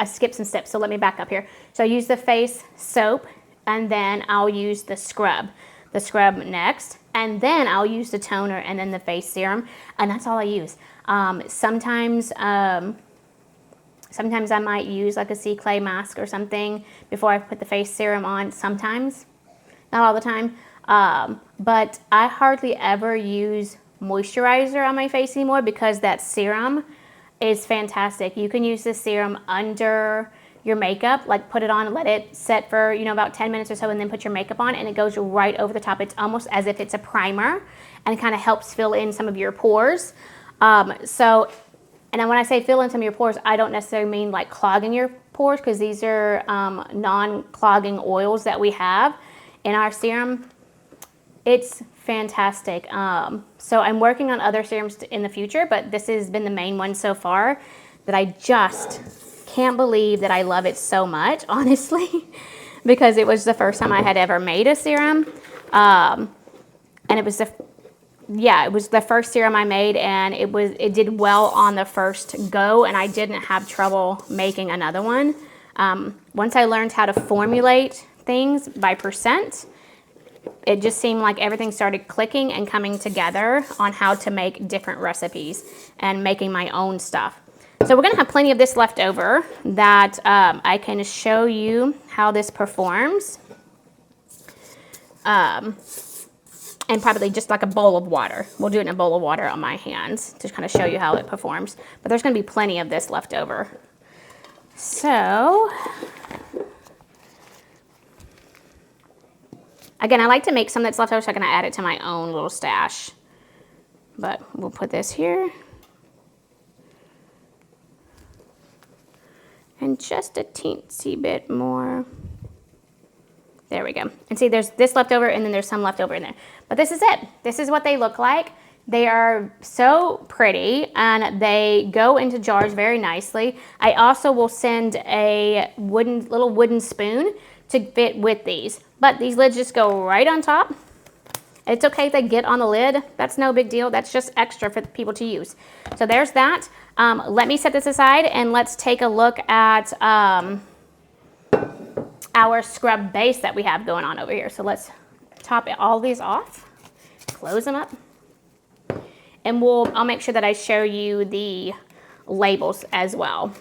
skipped some steps, so let me back up here. So I use the face soap, and then I'll use the scrub next, and then I'll use the toner and then the face serum, and that's all I use. Sometimes I might use like a sea clay mask or something before I put the face serum on. Sometimes, not all the time, but I hardly ever use moisturizer on my face anymore because that serum is fantastic. You can use this serum under your makeup, like put it on, let it set for, you know, about 10 minutes or so, and then put your makeup on, and it goes right over the top. It's almost as if it's a primer, and it kind of helps fill in some of your pores. And then when I say fill in some of your pores, I don't necessarily mean like clogging your pores, because these are non-clogging oils that we have in our serum. It's fantastic. So I'm working on other serums in the future, but this has been the main one so far that I just can't believe that I love it so much, honestly, because it was the first time I had ever made a serum. And it was the first serum I made, and it did well on the first go, and I didn't have trouble making another one. Once I learned how to formulate things by percent, it just seemed like everything started clicking and coming together on how to make different recipes and making my own stuff. So we're going to have plenty of this left over that I can show you how this performs. And probably just like a bowl of water. We'll do it in a bowl of water on my hands to kind of show you how it performs. But there's going to be plenty of this left over. So again, I like to make some that's left over so I can add it to my own little stash. But we'll put this here. And just a teensy bit more. There we go. And see, there's this left over, and then there's some left over in there. But this is it. This is what they look like. They are so pretty, and they go into jars very nicely. I also will send a little wooden spoon to fit with these. But these lids just go right on top. It's okay if they get on the lid. That's no big deal. That's just extra for people to use. So there's that. Let me set this aside, and let's take a look at our scrub base that we have going on over here. So let's top all these off, close them up, and I'll make sure that I show you the labels as well.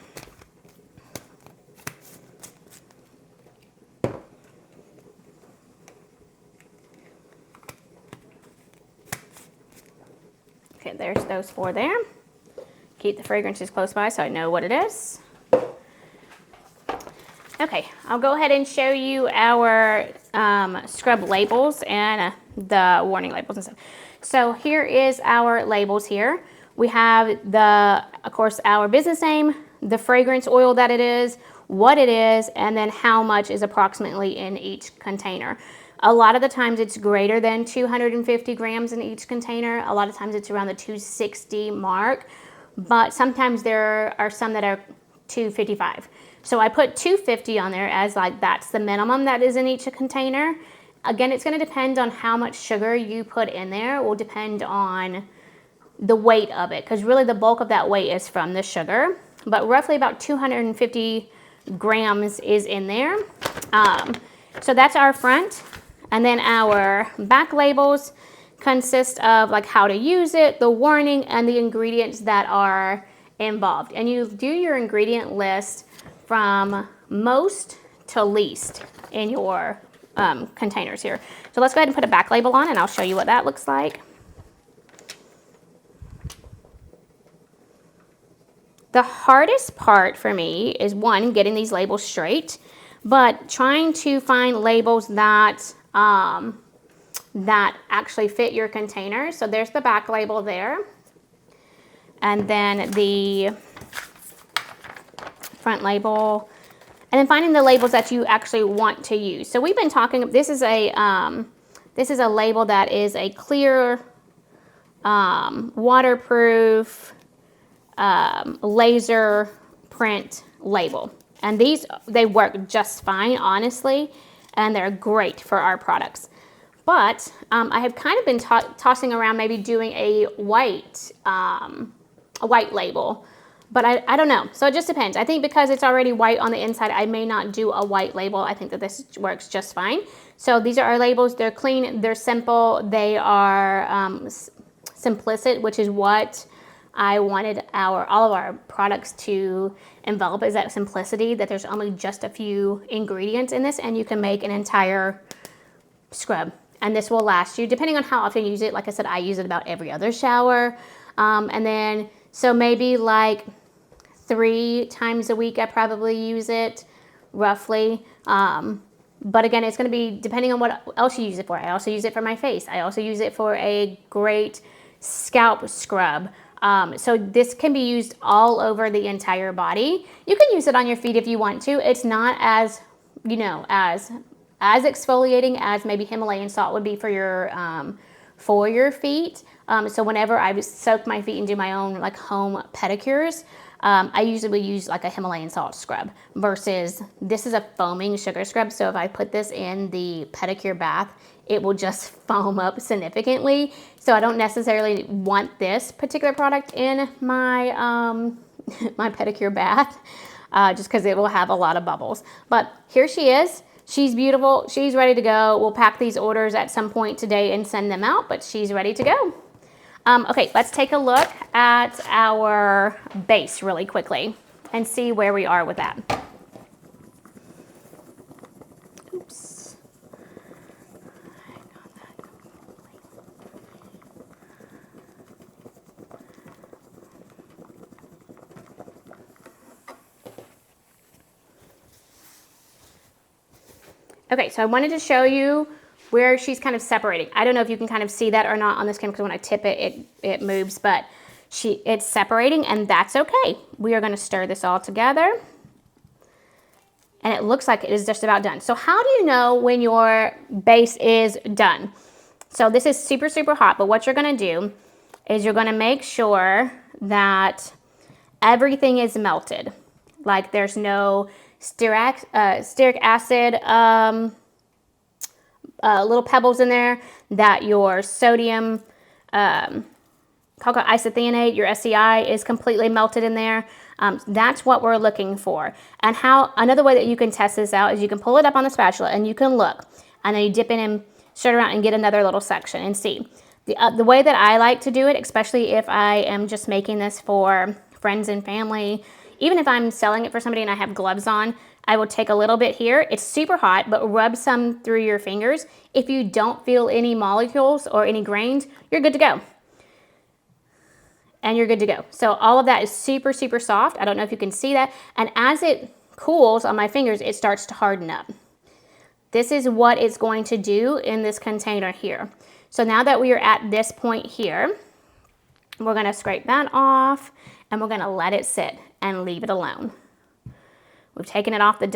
Okay, there's those four there. Keep the fragrances close by so I know what it is. Okay, I'll go ahead and show you our scrub labels and the warning labels and stuff. So here is our labels here. We have of course, our business name, the fragrance oil that it is, what it is, and then how much is approximately in each container. A lot of the times it's greater than 250 grams in each container. A lot of times it's around the 260 mark, but sometimes there are some that are 255. So I put 250 on there as like that's the minimum that is in each container. Again, it's going to depend on how much sugar you put in there. It will depend on the weight of it, because really the bulk of that weight is from the sugar, but roughly about 250 grams is in there. So that's our front. And then our back labels consist of like how to use it, the warning, and the ingredients that are involved. And you do your ingredient list from most to least in your containers here. So let's go ahead and put a back label on and I'll show you what that looks like. The hardest part for me is, one, getting these labels straight, but trying to find labels that that actually fit your container. So there's the back label there, and then the front label, and then finding the labels that you actually want to use. So we've been talking. This is a label that is a clear, waterproof, laser print label, and they work just fine, honestly, and they're great for our products. But I have kind of been tossing around maybe doing a white label, but I don't know. So it just depends. I think because it's already white on the inside, I may not do a white label. I think that this works just fine. So these are our labels. They're clean, they're simple, they are simplistic, which is what I wanted all of our products to envelop, is that simplicity, that there's only just a few ingredients in this and you can make an entire scrub. And this will last you, depending on how often you use it. Like I said, I use it about every other shower. And then, so maybe like 3 times a week I probably use it, roughly. But again, it's going to be depending on what else you use it for. I also use it for my face. I also use it for a great scalp scrub. So this can be used all over the entire body. You can use it on your feet if you want to. It's not as, you know, as exfoliating as maybe Himalayan salt would be for your feet. So whenever I soak my feet and do my own like home pedicures, I usually use like a Himalayan salt scrub, versus this is a foaming sugar scrub. So if I put this in the pedicure bath, it will just foam up significantly. So I don't necessarily want this particular product in my my pedicure bath, just because it will have a lot of bubbles. But here she is. She's beautiful. She's ready to go. We'll pack these orders at some point today and send them out, but she's ready to go. Okay, let's take a look at our base really quickly and see where we are with that. Oops. Okay, so I wanted to show you where she's kind of separating. I don't know if you can kind of see that or not on this camera, because when I tip it, it moves, but it's separating, and that's okay. We are gonna stir this all together, and it looks like it is just about done. So how do you know when your base is done? So this is super, super hot, but what you're gonna do is you're gonna make sure that everything is melted. Like there's no stearic acid little pebbles in there, that your sodium isothianate, your SCI, is completely melted in there. That's what we're looking for. And another way that you can test this out is you can pull it up on the spatula and you can look, and then you dip in and stir around and get another little section and see. The way that I like to do it, especially if I am just making this for friends and family, even if I'm selling it for somebody and I have gloves on, I will take a little bit here. It's super hot, but rub some through your fingers. If you don't feel any molecules or any grains, you're good to go. And you're good to go. So all of that is super, super soft. I don't know if you can see that. And as it cools on my fingers, it starts to harden up. This is what it's going to do in this container here. So now that we are at this point here, we're gonna scrape that off and we're gonna let it sit and leave it alone. We've taken it off the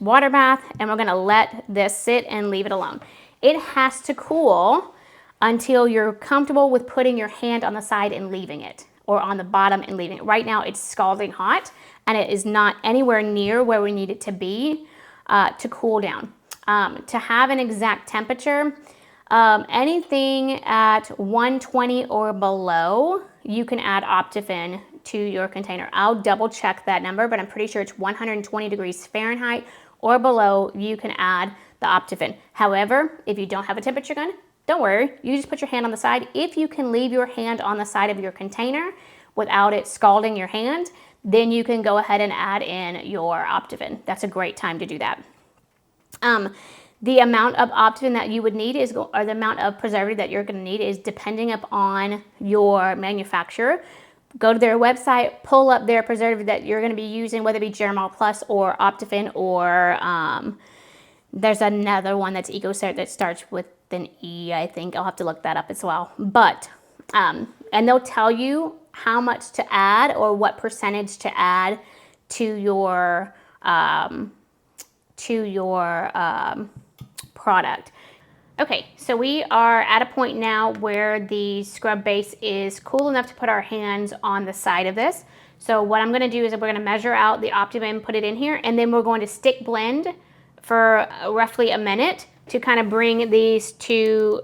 water bath, and we're gonna let this sit and leave it alone. It has to cool until you're comfortable with putting your hand on the side and leaving it, or on the bottom and leaving it. Right now it's scalding hot, and it is not anywhere near where we need it to be to cool down. To have an exact temperature, anything at 120 or below, you can add Optifin to your container. I'll double check that number, but I'm pretty sure it's 120 degrees Fahrenheit or below, you can add the Optifin. However, if you don't have a temperature gun, don't worry, you just put your hand on the side. If you can leave your hand on the side of your container without it scalding your hand, then you can go ahead and add in your Optifin. That's a great time to do that. The amount of Optifin that you would need is, or the amount of preservative that you're going to need is depending upon your manufacturer. Go to their website, pull up their preservative that you're going to be using, whether it be Germall Plus or Optifin, or there's another one that's EcoCert that starts with an E, I think. I'll have to look that up as well. But, and they'll tell you how much to add or what percentage to add to your product. Okay, so we are at a point now where the scrub base is cool enough to put our hands on the side of this. So what I'm gonna do is we're gonna measure out the Optifin, put it in here, and then we're going to stick blend for roughly a minute to kind of bring these two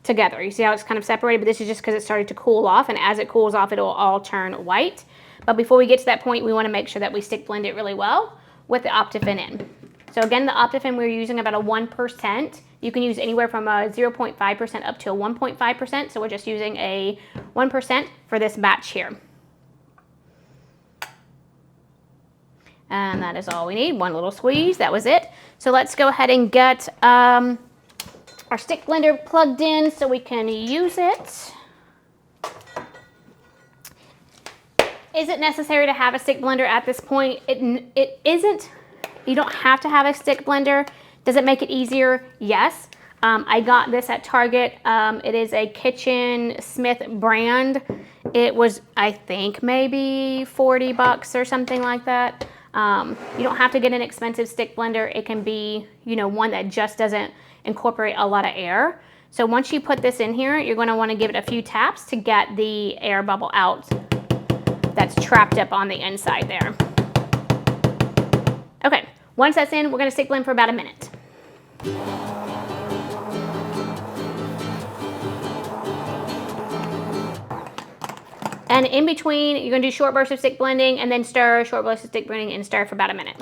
together. You see how it's kind of separated, but this is just because it started to cool off, and as it cools off, it'll all turn white. But before we get to that point, we wanna make sure that we stick blend it really well with the Optifin in. So again, the Optifin, we're using about a 1%. You can use anywhere from a 0.5% up to a 1.5%. So we're just using a 1% for this batch here. And that is all we need. One little squeeze, that was it. So let's go ahead and get our stick blender plugged in so we can use it. Is it necessary to have a stick blender at this point? It isn't. You don't have to have a stick blender. Does it make it easier? Yes. I got this at Target. It is a Kitchen Smith brand. It was, I think, maybe 40 bucks or something like that. You don't have to get an expensive stick blender. It can be, you know, one that just doesn't incorporate a lot of air. So once you put this in here, you're going to want to give it a few taps to get the air bubble out that's trapped up on the inside there. Okay, once that's in, we're going to stick blend for about a minute. And in between, you're going to do short bursts of stick blending and then stir, short bursts of stick blending and stir for about a minute.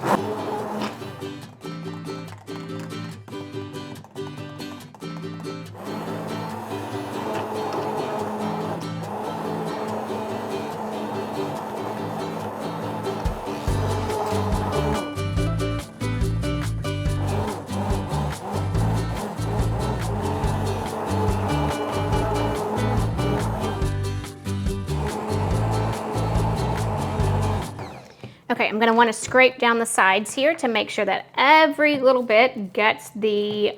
Okay, I'm going to want to scrape down the sides here to make sure that every little bit gets the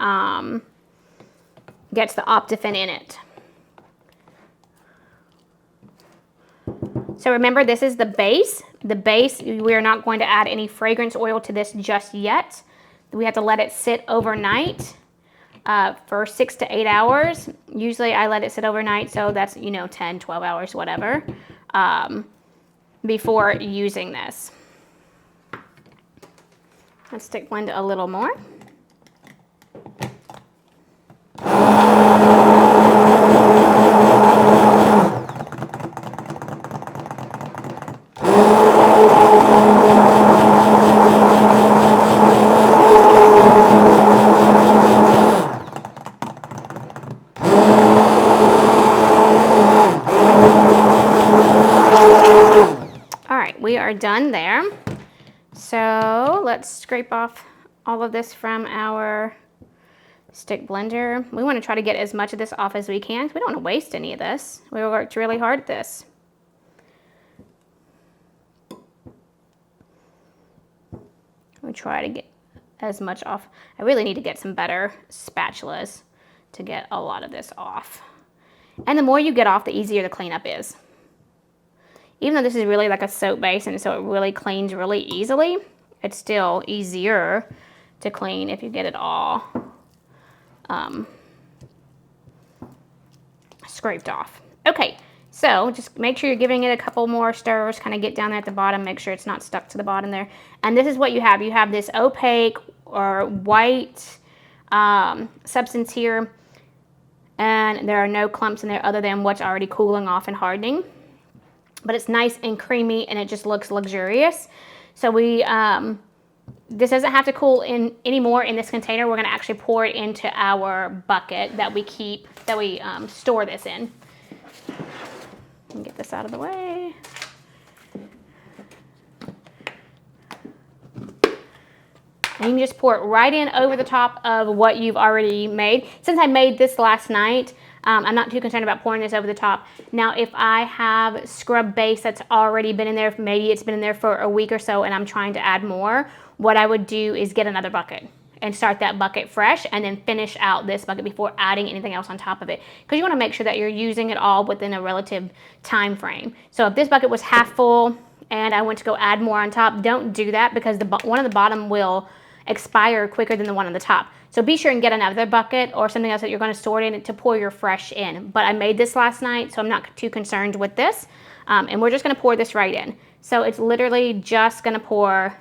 Optifin in it. So remember, this is the base. The base, we are not going to add any fragrance oil to this just yet. We have to let it sit overnight for 6 to 8 hours. Usually I let it sit overnight, so that's, you know, 10, 12 hours, whatever, before using this. Let's stick blend a little more. All right, we are done there. So let's scrape off all of this from our stick blender. We want to try to get as much of this off as we can. We don't want to waste any of this. We worked really hard at this. We try to get as much off. I really need to get some better spatulas to get a lot of this off. And the more you get off, the easier the cleanup is. Even though this is really like a soap base and so it really cleans really easily, it's still easier to clean if you get it all scraped off. Okay, so just make sure you're giving it a couple more stirs, kind of get down there at the bottom, make sure it's not stuck to the bottom there. And this is what you have. You have this opaque or white substance here, and there are no clumps in there other than what's already cooling off and hardening. But it's nice and creamy and it just looks luxurious. So we, this doesn't have to cool in anymore in this container. We're gonna actually pour it into our bucket that we keep, that we store this in. Get this out of the way. And you can just pour it right in over the top of what you've already made. Since I made this last night, I'm not too concerned about pouring this over the top. Now, if I have scrub base that's already been in there, maybe it's been in there for a week or so and I'm trying to add more, what I would do is get another bucket and start that bucket fresh and then finish out this bucket before adding anything else on top of it. Because you want to make sure that you're using it all within a relative time frame. So if this bucket was half full and I went to go add more on top, don't do that because one on the bottom will expire quicker than the one on the top. So be sure and get another bucket or something else that you're going to store it in to pour your fresh in. But I made this last night, so I'm not too concerned with this. And we're just going to pour this right in. So it's literally just going to pour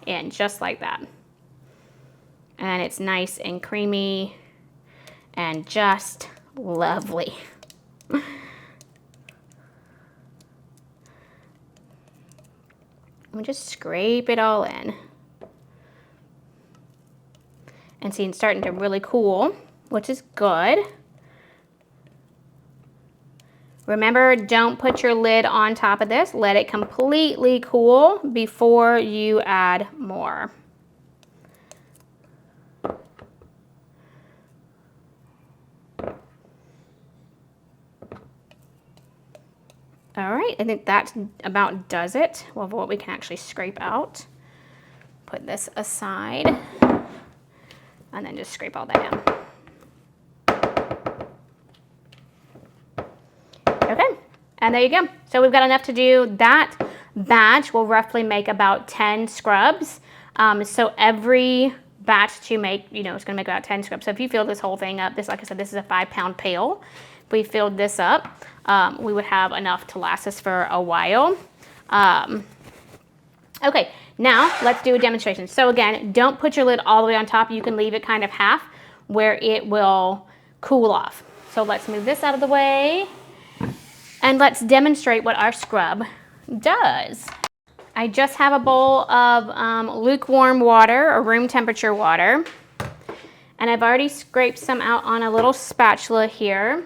in just like that. And it's nice and creamy and just lovely. We'll just scrape it all in. And see, it's starting to really cool, which is good. Remember, don't put your lid on top of this. Let it completely cool before you add more. All right, I think that about does it. Well, what we can actually scrape out. Put this aside. And then just scrape all that down. Okay, and there you go. So we've got enough to do. That batch will roughly make about 10 scrubs. So every batch to make, you know, it's gonna make about 10 scrubs. So if you fill this whole thing up, this, like I said, this is a 5-pound pail. If we filled this up, we would have enough to last us for a while. Okay, now let's do a demonstration. So again, don't put your lid all the way on top. You can leave it kind of half where it will cool off. So let's move this out of the way and let's demonstrate what our scrub does. I just have a bowl of lukewarm water or room temperature water. And I've already scraped some out on a little spatula here.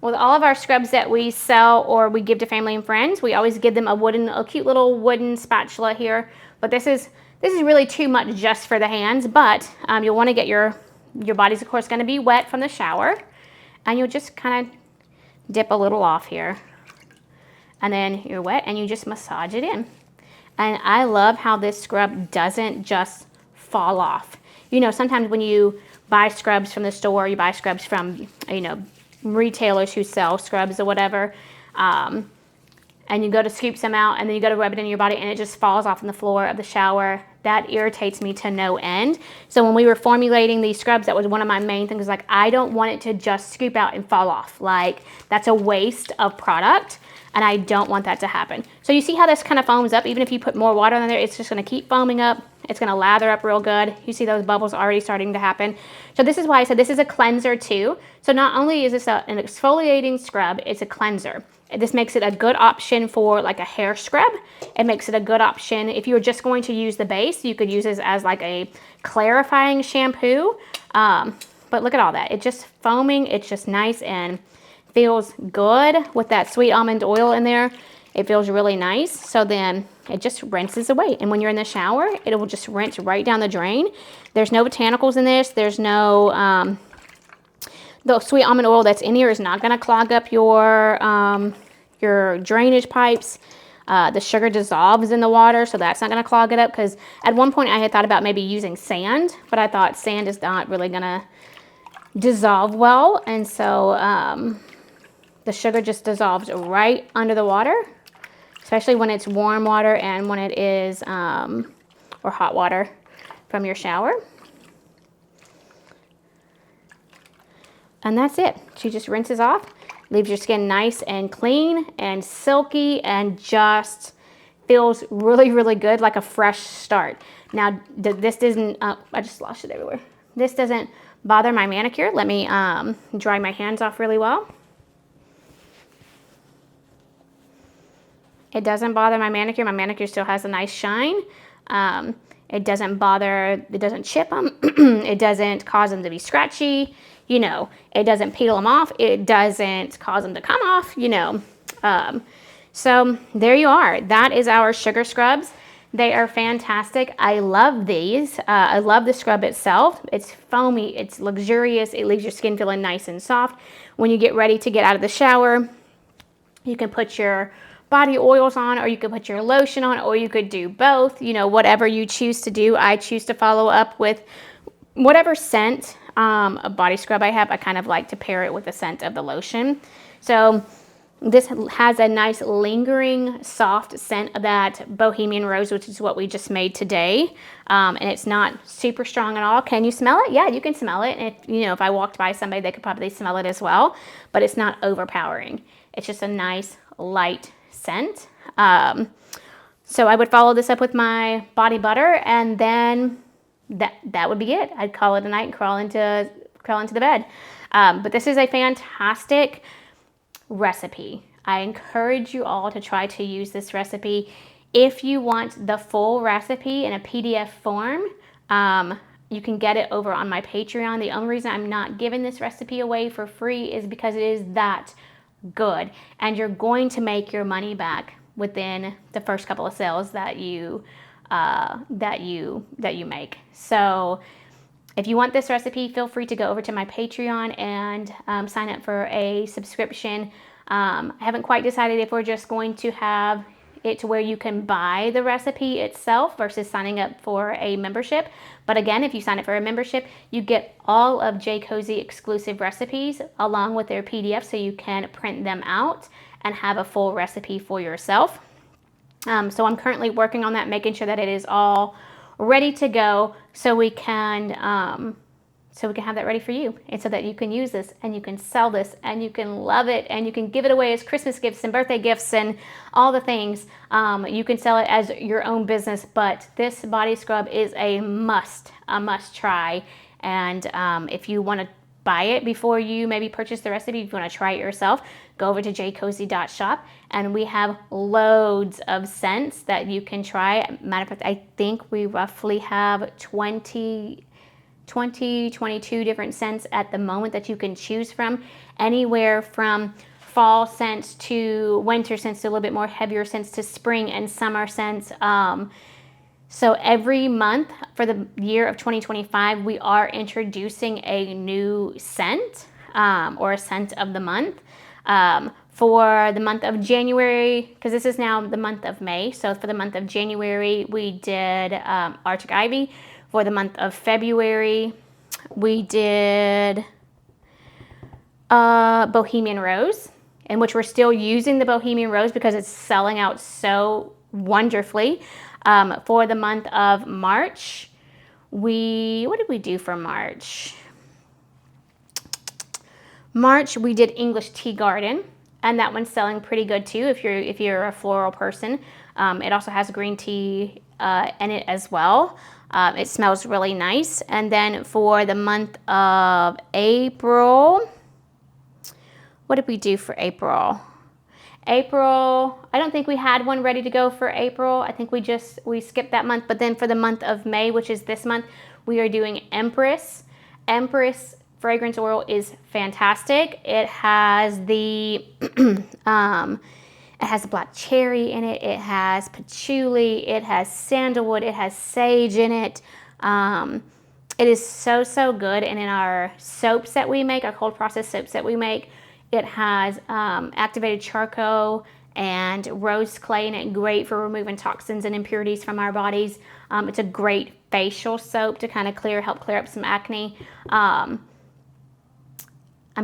With all of our scrubs that we sell or we give to family and friends, we always give them a cute little wooden spatula here. But this is really too much just for the hands, but you'll want to get your body's of course going to be wet from the shower, and you'll just kind of dip a little off here. And then you're wet and you just massage it in. And I love how this scrub doesn't just fall off. You know, sometimes when you buy scrubs from the store, you buy scrubs from, you know, retailers who sell scrubs or whatever, and you go to scoop some out and then you go to rub it in your body and it just falls off on the floor of the shower. That irritates me to no end. So when we were formulating these scrubs, that was one of my main things. Like, I don't want it to just scoop out and fall off. Like, that's a waste of product and I don't want that to happen. So you see how this kind of foams up? Even if you put more water in there, it's just gonna keep foaming up. It's gonna lather up real good. You see those bubbles already starting to happen. So this is why I said this is a cleanser too. So not only is this an exfoliating scrub, it's a cleanser. This makes it a good option for like a hair scrub. It makes it a good option if you're just going to use the base. You could use this as like a clarifying shampoo. But look at all that. It's just foaming. It's just nice and feels good with that sweet almond oil in there. It feels really nice. So then it just rinses away. And when you're in the shower, it will just rinse right down the drain. There's no botanicals in this. There's no, the sweet almond oil that's in here is not going to clog up your drainage pipes. The sugar dissolves in the water, so that's not going to clog it up. Because at one point I had thought about maybe using sand, but I thought sand is not really going to dissolve well. And so the sugar just dissolves right under the water, especially when it's warm water and when it is, or hot water from your shower. And that's it. She just rinses off, leaves your skin nice and clean and silky and just feels really, really good, like a fresh start. Now, this doesn't, I just lost it everywhere. This doesn't bother my manicure. Let me dry my hands off really well. It doesn't bother my manicure. My manicure still has a nice shine. It doesn't bother, it doesn't chip them. It doesn't cause them to be scratchy. You know, it doesn't peel them off. It doesn't cause them to come off, you know. So there you are. That is our sugar scrubs. They are fantastic. I love these. I love the scrub itself. It's foamy, it's luxurious, it leaves your skin feeling nice and soft. When you get ready to get out of the shower, you can put your body oils on, or you could put your lotion on, or you could do both, you know, whatever you choose to do. I choose to follow up with whatever scent a body scrub I have. I kind of like to pair it with the scent of the lotion. So this has a nice lingering soft scent of that Bohemian Rose, which is what we just made today. And it's not super strong at all. Can you smell it? Yeah, you can smell it. And if, you know, if I walked by somebody, they could probably smell it as well, but it's not overpowering. It's just a nice light scent. So I would follow this up with my body butter, and then that would be it. I'd call it a night and crawl into the bed. But this is a fantastic recipe. I encourage you all to try to use this recipe. If you want the full recipe in a PDF form, you can get it over on my Patreon. The only reason I'm not giving this recipe away for free is because it is that good, and you're going to make your money back within the first couple of sales that you make. So if you want this recipe, feel free to go over to my Patreon and sign up for a subscription. I haven't quite decided if we're just going to have it to where you can buy the recipe itself versus signing up for a membership. But again, if you sign up for a membership, you get all of JCozy exclusive recipes along with their PDF, so you can print them out and have a full recipe for yourself. So I'm currently working on that, making sure that it is all ready to go, so we can have that ready for you, and so that you can use this and you can sell this and you can love it and you can give it away as Christmas gifts and birthday gifts and all the things. You can sell it as your own business, but this body scrub is a must try. And if you want to buy it before you maybe purchase the recipe, if you want to try it yourself, go over to jcozy.shop, and we have loads of scents that you can try. Matter of fact, I think we roughly have 22 different scents at the moment that you can choose from, anywhere from fall scents to winter scents to a little bit more heavier scents to spring and summer scents. So every month for the year of 2025, we are introducing a new scent or a scent of the month. For the month of January, because this is now the month of May, so for the month of January, we did Arctic Ivy. For the month of February, we did Bohemian Rose, in which we're still using the Bohemian Rose because it's selling out so wonderfully. For the month of March, what did we do for March? March, we did English Tea Garden, and that one's selling pretty good too if you're a floral person. It also has green tea in it as well. It smells really nice. And then for the month of April, what did we do for April? April, I don't think we had one ready to go for April. I think we skipped that month. But then for the month of May, which is this month, we are doing Empress. Empress fragrance oil is fantastic. It has the it has black cherry in it. It has patchouli. It has sandalwood. It has sage in it. It is so, so good. And in our soaps that we make, our cold process soaps that we make, it has activated charcoal and rose clay in it. Great for removing toxins and impurities from our bodies. It's a great facial soap to kind of help clear up some acne. I'm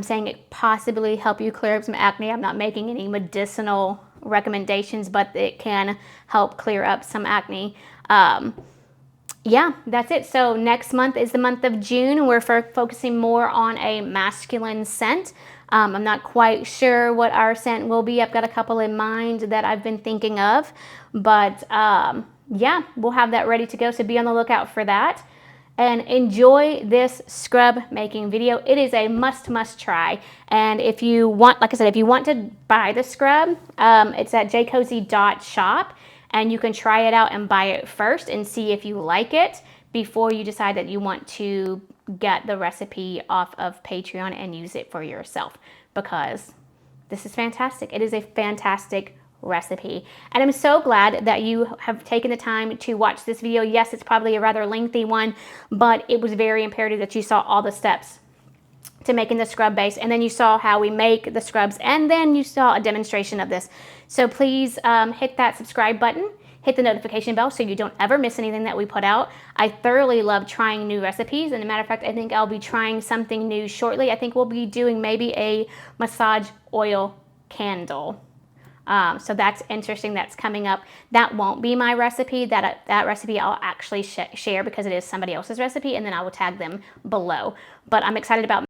saying it possibly help you clear up some acne. I'm not making any medicinal recommendations, but it can help clear up some acne. Yeah, that's it. So next month is the month of June, and we're focusing more on a masculine scent. I'm not quite sure what our scent will be. I've got a couple in mind that I've been thinking of, but yeah, we'll have that ready to go. So be on the lookout for that. And enjoy this scrub making video. It is a must try. And if you want, like I said, if you want to buy the scrub, it's at jcozy.shop, and you can try it out and buy it first and see if you like it before you decide that you want to get the recipe off of Patreon and use it for yourself, because this is fantastic. It is a fantastic recipe. And I'm so glad that you have taken the time to watch this video. Yes, it's probably a rather lengthy one, but it was very imperative that you saw all the steps to making the scrub base, and then you saw how we make the scrubs, and then you saw a demonstration of this. So please hit that subscribe button, hit the notification bell so you don't ever miss anything that we put out. I thoroughly love trying new recipes, and as a matter of fact, I think I'll be trying something new shortly. I think we'll be doing maybe a massage oil candle. So that's interesting. That's coming up. That won't be my recipe. That recipe I'll actually share because it is somebody else's recipe, and then I will tag them below. But I'm excited about